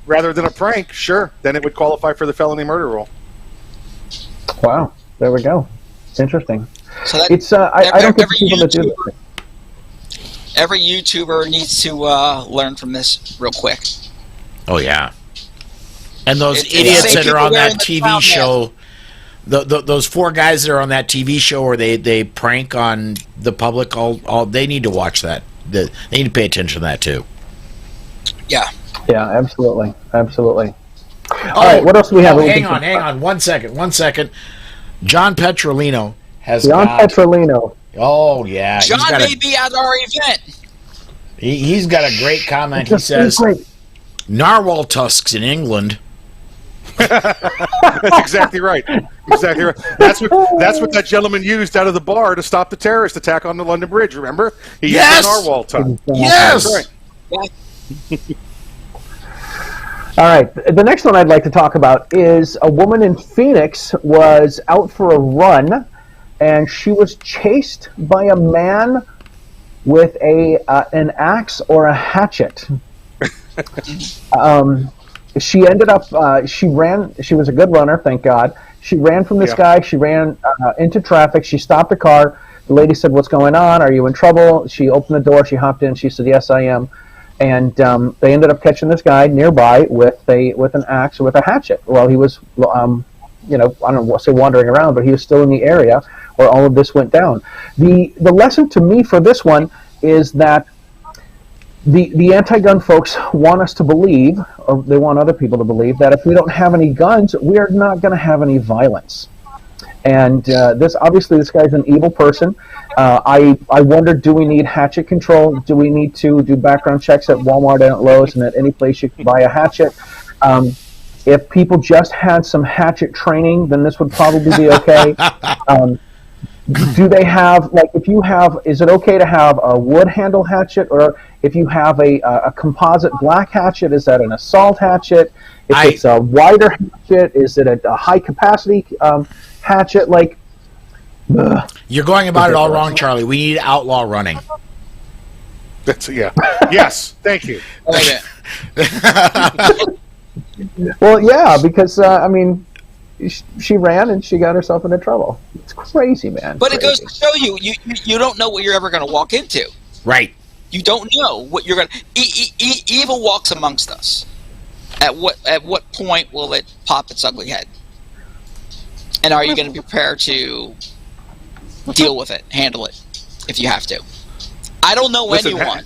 rather than a prank, sure, then it would qualify for the felony murder rule.
Wow, there we go. Interesting.
So that,
it's I don't get people to do this.
Every YouTuber needs to learn from this real quick.
Oh yeah, and those idiots that are on that TV show. Those four guys that are on that TV show where they prank on the public, all they need to watch that. They need to pay attention to that too.
Yeah.
Yeah, absolutely. All right, what else do we have?
Hang on. One second. John Petrolino has
Petrolino.
Oh yeah,
John may be at our event.
He's got a great comment. He says, "Narwhal tusks in England."
That's exactly right. That's what that gentleman used out of the bar to stop the terrorist attack on the London Bridge. Remember? He used a narwhal tusk.
Yes.
Right.
All right. The next one I'd like to talk about is a woman in Phoenix was out for a run, and she was chased by a man with an axe or a hatchet. She ended up, she ran, she was a good runner, thank God. She ran from this guy, she ran into traffic, she stopped the car. The lady said, "What's going on? Are you in trouble?" She opened the door, she hopped in, she said, "Yes, I am." And they ended up catching this guy nearby with an axe or with a hatchet while he was, I don't know, say wandering around, but he was still in the area where all of this went down. The lesson to me for this one is that the anti-gun folks want us to believe, or they want other people to believe, that if we don't have any guns, we are not going to have any violence. And this guy's an evil person. I wonder, do we need hatchet control? Do we need to do background checks at Walmart and at Lowe's and at any place you can buy a hatchet? If people just had some hatchet training, then this would probably be okay. Do they have, is it okay to have a wood handle hatchet, or if you have a composite black hatchet, is that an assault hatchet? If it's a wider hatchet, is it a high capacity hatchet?
You're going about it all wrong, Charlie. We need outlaw running.
Yes, thank you.
Well, yeah, because she ran and she got herself into trouble. It's crazy, man.
But it goes to show you don't know what you're ever going to walk into.
Right.
You don't know what you're going to. Evil walks amongst us. At what point will it pop its ugly head? And are you going to be prepared to deal with it, handle it, if you have to? I don't know anyone.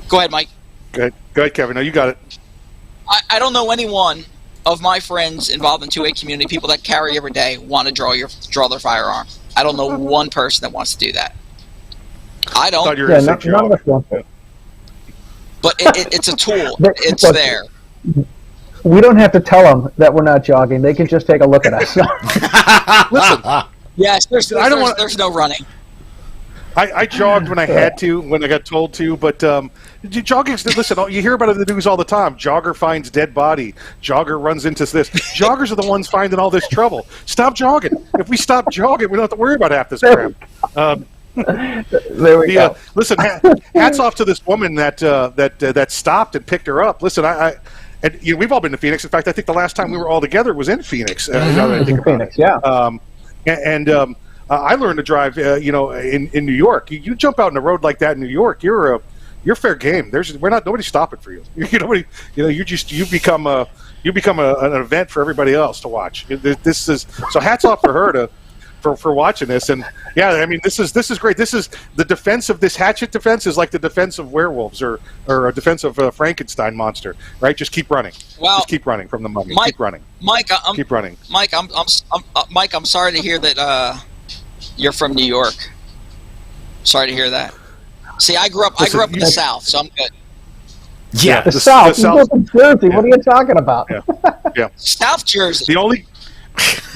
Go ahead, Mike.
Go ahead, Kevin. No, you got it.
I don't know anyone of my friends involved in 2A community, people that carry every day, want to draw their firearm. I don't know one person that wants to do that. I don't.
None of us want to.
But it's a tool. It's there.
We don't have to tell them that we're not jogging. They can just take a look at us.
Listen.
Yes, there's no running.
I jogged when I had to, when I got told to, but jogging, listen, you hear about it in the news all the time. Jogger finds dead body. Jogger runs into this. Joggers are the ones finding all this trouble. Stop jogging. If we stop jogging, we don't have to worry about half this crap.
There we go.
Listen, hats off to this woman that stopped and picked her up. Listen, we've all been to Phoenix. In fact, I think the last time we were all together was in Phoenix. I learned to drive, in New York. You jump out on a road like that in New York, you're fair game. Nobody's stopping for you. You become an event for everybody else to watch. This is so. Hats off for her for watching this. And yeah, I mean, this is great. This is the defense of this hatchet defense is like the defense of werewolves or a defense of a Frankenstein monster, right? Just keep running.
Well,
just keep running from the mummy. Keep running.
Mike,
keep running.
Mike, I'm sorry to hear that. You're from New York. Sorry to hear that. See, I grew up in the South, so I'm good.
Yeah, the South. You live in Jersey. Yeah. What are you talking about?
Yeah.
South Jersey.
The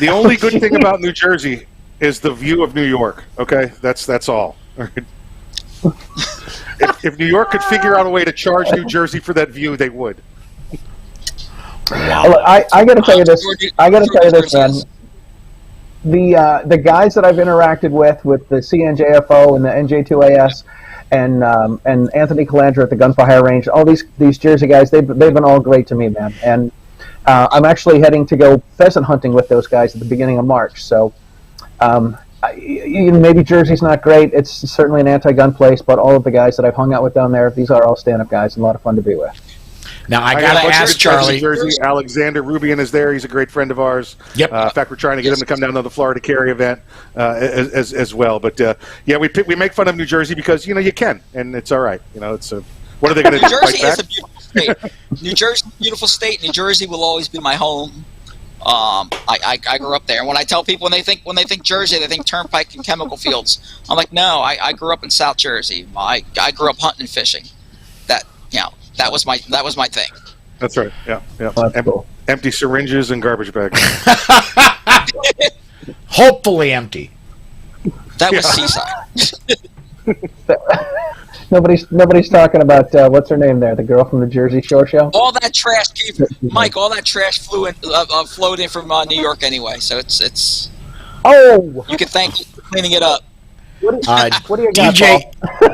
only good thing about New Jersey is the view of New York. Okay, that's all. if New York could figure out a way to charge New Jersey for that view, they would.
Well, I got to tell you this. I got to tell you this, man. The guys that I've interacted with the CNJFO and the NJ2AS, and Anthony Calandra at the Gun for Hire range, all these Jersey guys, they've been all great to me, man. And I'm actually heading to go pheasant hunting with those guys at the beginning of March. So maybe Jersey's not great. It's certainly an anti-gun place, but all of the guys that I've hung out with down there, these are all stand-up guys and a lot of fun to be with.
Now, I got to ask Charlie.
Jersey. Alexander Rubian is there. He's a great friend of ours.
Yep.
In fact, we're trying to get him to come down to the Florida Carry event as well. But, yeah, we make fun of New Jersey because, you can, and it's all right. It's what are they going to do?
New Jersey is a beautiful state. New Jersey is a beautiful state. New Jersey will always be my home. I grew up there. And when I tell people when they think Jersey, they think turnpike and chemical fields. I'm like, no, I grew up in South Jersey. I grew up hunting and fishing. That was my thing.
That's right. Yeah.
Cool.
Empty syringes and garbage bags.
Hopefully empty.
That was Seaside.
Nobody's talking about what's her name there, the girl from the Jersey Shore show.
All that trash Mike. All that trash flowed in from New York anyway. So it's.
Oh.
You can thank me for cleaning it up.
What do you got,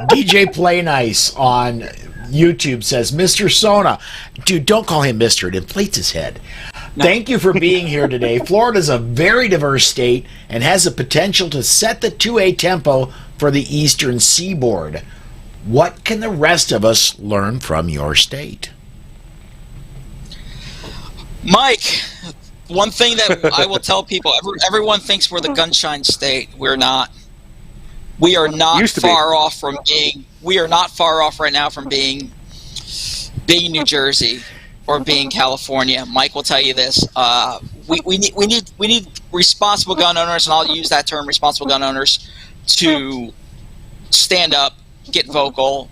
DJ Play Nice on YouTube says, Mr. Sona. Dude, don't call him Mr. It inflates his head. No. Thank you for being here today. Florida is a very diverse state and has the potential to set the 2A tempo for the eastern seaboard. What can the rest of us learn from your state?
Mike, one thing that I will tell people, everyone thinks we're the gunshine state. We're not. We are not far off from being. We are not far off right now from being New Jersey or being California. Mike will tell you this. We need responsible gun owners, and I'll use that term, responsible gun owners, to stand up, get vocal,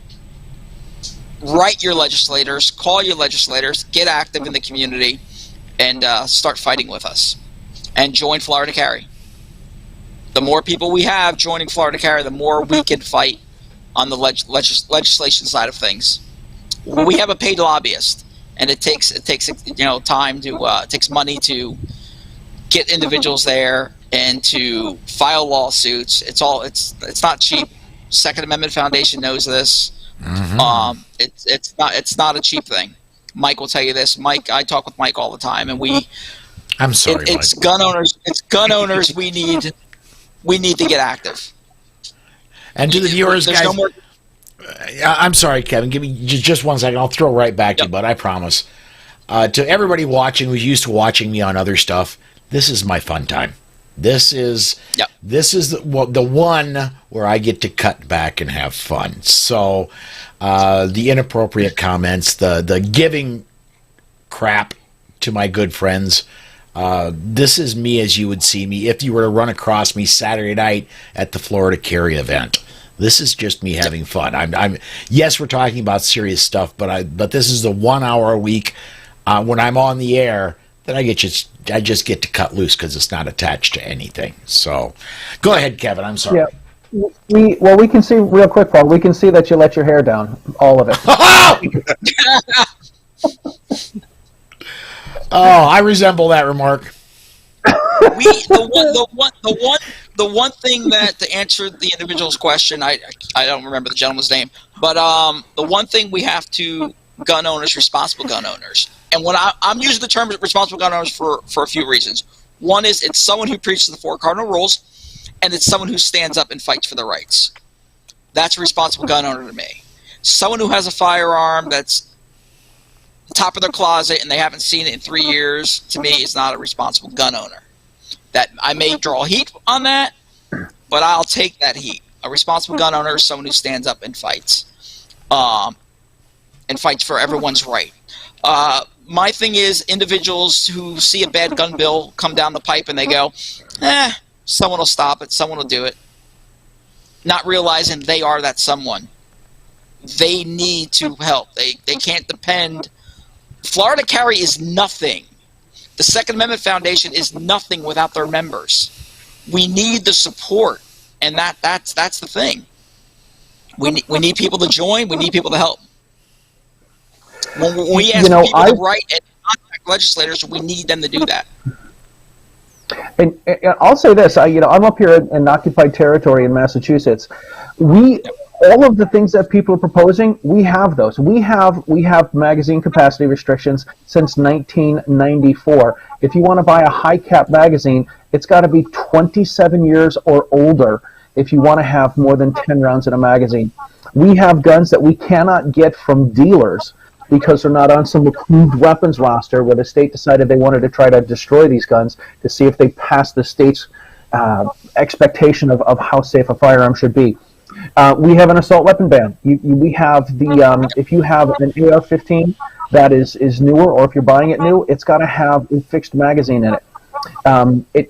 write your legislators, call your legislators, get active in the community, and start fighting with us. And join Florida Carry. The more people we have joining Florida Carry, the more we can fight on the legislation side of things. We have a paid lobbyist, and it takes time to takes money to get individuals there and to file lawsuits. It's not cheap. Second Amendment Foundation knows this. Mm-hmm. It's not a cheap thing. Mike will tell you this. Mike, I talk with Mike all the time, and
I'm sorry,
it's gun owners. It's gun owners. We need to get active.
And to the viewers, guys, I'm sorry, Kevin. Give me just 1 second. I'll throw right back to you, but I promise. To everybody watching who's used to watching me on other stuff, this is my fun time. This is the one where I get to cut back and have fun. So the inappropriate comments, the giving crap to my good friends, this is me as you would see me if you were to run across me Saturday night at the Florida Carry event. This is just me having fun. I'm yes, we're talking about serious stuff, but this is the 1 hour a week when I'm on the air that I just get to cut loose because it's not attached to anything. So, go ahead, Kevin. I'm sorry.
Yeah. We can see real quick, Paul. We can see that you let your hair down, all of it.
Oh, I resemble that remark.
The one thing that, to answer the individual's question, I don't remember the gentleman's name, but the one thing we have to gun owners, responsible gun owners, and when I'm using the term responsible gun owners for a few reasons. One is it's someone who preaches the 4 cardinal rules, and it's someone who stands up and fights for their rights. That's a responsible gun owner to me. Someone who has a firearm that's top of their closet and they haven't seen it in 3 years, to me, is not a responsible gun owner. That I may draw heat on that, but I'll take that heat. A responsible gun owner is someone who stands up and fights for everyone's right. My thing is individuals who see a bad gun bill come down the pipe and they go, someone will stop it, someone will do it, not realizing they are that someone. They need to help. They can't depend. Florida Carry is nothing. The Second Amendment Foundation is nothing without their members. We need the support, and that's the thing. we need people to join. We need people to help. When we ask
You know,
people to write and contact legislators, we need them to do that.
And I'll say this, I'm up here in occupied territory in Massachusetts. All of the things that people are proposing, we have those. We have magazine capacity restrictions since 1994. If you want to buy a high cap magazine, it's got to be 27 years or older if you want to have more than 10 rounds in a magazine. We have guns that we cannot get from dealers because they're not on some approved weapons roster where the state decided they wanted to try to destroy these guns to see if they passed the state's expectation of how safe a firearm should be. We have an assault weapon ban. We have if you have an AR-15 that is newer, or if you're buying it new, it's got to have a fixed magazine in it.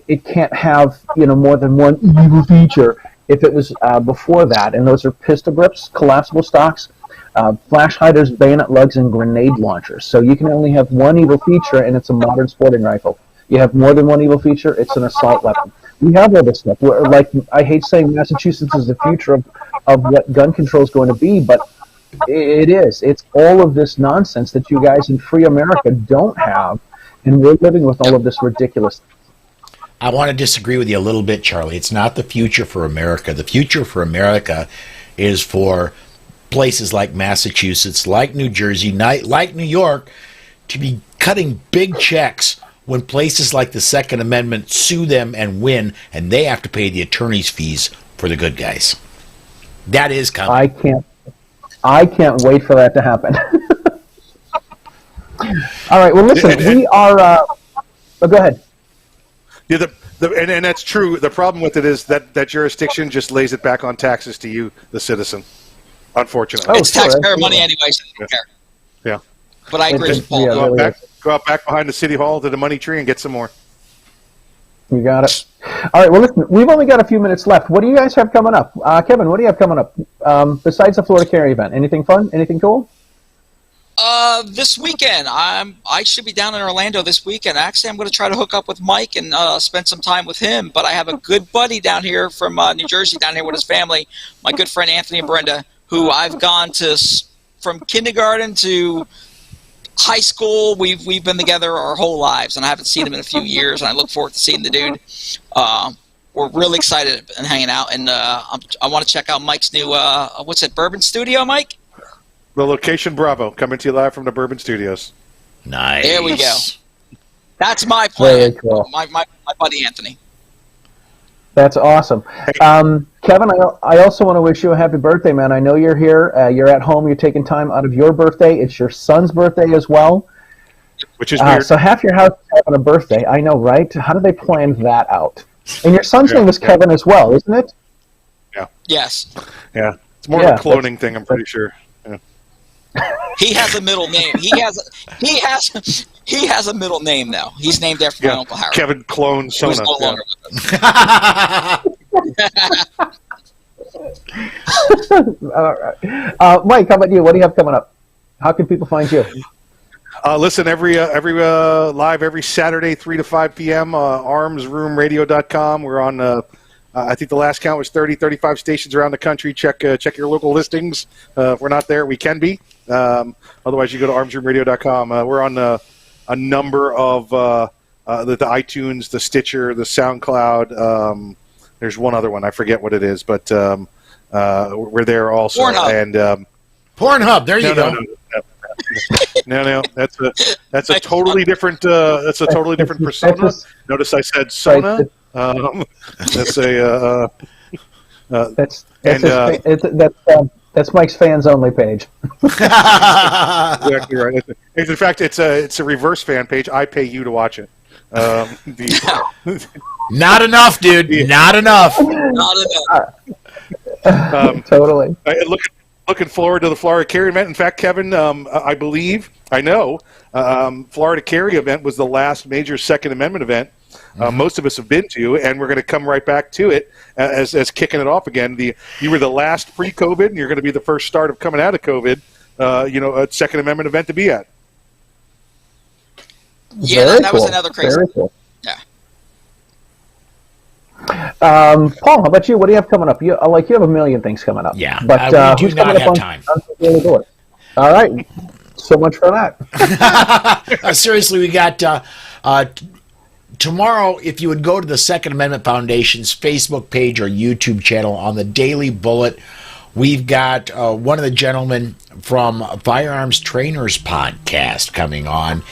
It can't have more than one evil feature. If it was before that, and those are pistol grips, collapsible stocks, flash hiders, bayonet lugs, and grenade launchers. So you can only have one evil feature, and it's a modern sporting rifle. You have more than one evil feature, it's an assault weapon. We have all this stuff. I hate saying Massachusetts is the future of what gun control is going to be, but it is. It's all of this nonsense that you guys in free America don't have, and we're living with all of this ridiculous.
I want to disagree with you a little bit, Charlie. It's not the future for America. The future for America is for places like Massachusetts, like New Jersey, like New York, to be cutting big checks when places like the Second Amendment sue them and win, and they have to pay the attorney's fees for the good guys. That is coming.
I can't wait for that to happen. All right. Well, listen, we are. Go ahead.
Yeah, and that's true. The problem with it is that jurisdiction just lays it back on taxes to you, the citizen. Unfortunately,
it's taxpayer money anyway, so they don't care.
Yeah,
but I agree with Paul.
Go out back behind the city hall to the money tree and get some more.
You got it. All right. Well, listen, we've only got a few minutes left. What do you guys have coming up? Kevin, what do you have coming up besides the Florida Carry event? Anything fun? Anything cool?
This weekend, I should be down in Orlando this weekend. Actually, I'm going to try to hook up with Mike and spend some time with him. But I have a good buddy down here from New Jersey, down here with his family. My good friend Anthony and Brenda, who I've gone to from kindergarten to high school. We've been together our whole lives, and I haven't seen him in a few years. And I look forward to seeing the dude. We're really excited and hanging out, and I want to check out Mike's new what's it, Bourbon Studio, Mike?
The Location Bravo, coming to you live from the Bourbon Studios.
Nice.
There we go. That's my plan.
Very cool.
My buddy Anthony.
That's awesome. Kevin, I also want to wish you a happy birthday, man. I know you're here. You're at home. You're taking time out of your birthday. It's your son's birthday as well.
Which is weird.
So half your house is having a birthday. I know, right? How did they plan that out? And your son's name is Kevin as well, isn't it?
Yeah.
Yes.
Yeah. It's more of a cloning thing, I'm pretty sure. Yeah.
He has a middle name. He has a middle name now. He's named after my Uncle Harry.
Kevin Clone Sona.
Who's no longer with us.
All right. Mike, how about you? What do you have coming up? How can people find you?
Listen, every live every Saturday, 3 to 5 p.m. armsroomradio.com. We're on. I think the last count was 35 stations around the country. Check your local listings. If we're not there, we can be. Otherwise, you go to armsroomradio.com. We're on a number of the iTunes, the Stitcher, the SoundCloud. There's one other one. I forget what it is, but we're there also.
Pornhub.
And
Pornhub. There you go.
No. That's a totally different. That's a totally different persona. Notice I said Sona. That's a.
That's Mike's fans only page.
Exactly right. In fact, it's a reverse fan page. I pay you to watch it.
Not enough, dude. Not enough.
Not enough.
Totally.
Looking forward to the Florida Carry event. In fact, Kevin, I know, Florida Carry event was the last major Second Amendment event most of us have been to, and we're going to come right back to it as kicking it off again. You were the last pre-COVID, and you're going to be the first start of coming out of COVID. A Second Amendment event to be at.
Yeah, that was another crazy.
Very cool.
Yeah.
Paul, how about you? What do you have coming up? You have a million things coming up.
Yeah,
but
we do not have time.
All right, so much for that.
Seriously, we got tomorrow. If you would go to the Second Amendment Foundation's Facebook page or YouTube channel on the Daily Bullet, we've got one of the gentlemen from Firearms Trainers Podcast coming on.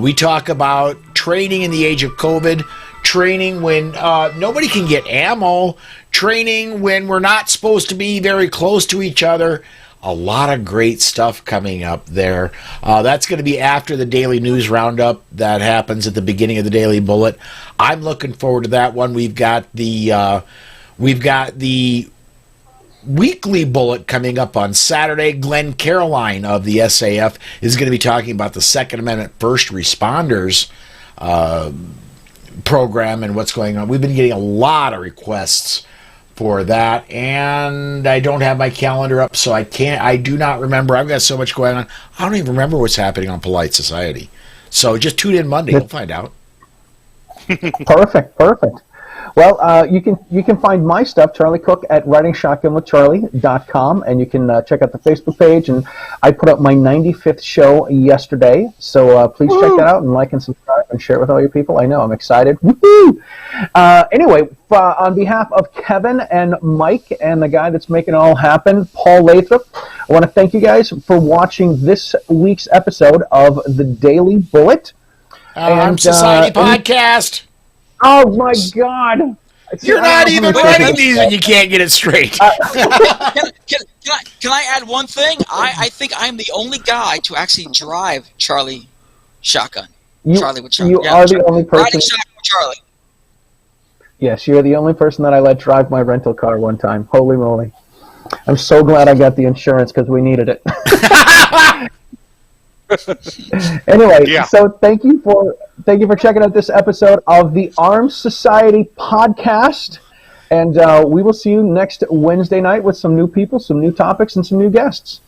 We talk about training in the age of COVID, training when nobody can get ammo, training when we're not supposed to be very close to each other. A lot of great stuff coming up there. That's going to be after the Daily News Roundup that happens at the beginning of the Daily Bullet. I'm looking forward to that one. We've got the Weekly Bullet coming up on Saturday. Glenn Caroline of the SAF is going to be talking about the Second Amendment First Responders program and what's going on. We've been getting a lot of requests for that, and I don't have my calendar up, so I do not remember. I've got so much going on. I don't even remember what's happening on Polite Society. So just tune in Monday. You'll find out.
Perfect. Well, you can find my stuff, Charlie Cook, at writingshotgunwithcharlie.com, and you can check out the Facebook page. And I put up my 95th show yesterday, so please check that out and like and subscribe and share it with all your people. I know, I'm excited. Woo-hoo! Anyway, on behalf of Kevin and Mike and the guy that's making it all happen, Paul Lathrop, I want to thank you guys for watching this week's episode of the Daily Bullet.
Armed Society Podcast.
Oh my God!
You're not even writing these and you can't get it straight.
Can I add one thing? I think I'm the only guy to actually drive Charlie shotgun. Charlie with Charlie.
You are the only person.
Riding shotgun with Charlie.
Yes, you're the only person that I let drive my rental car one time. Holy moly! I'm so glad I got the insurance because we needed it. Anyway, so thank you for checking out this episode of the Armed Society Podcast, and we will see you next Wednesday night with some new people, some new topics, and some new guests.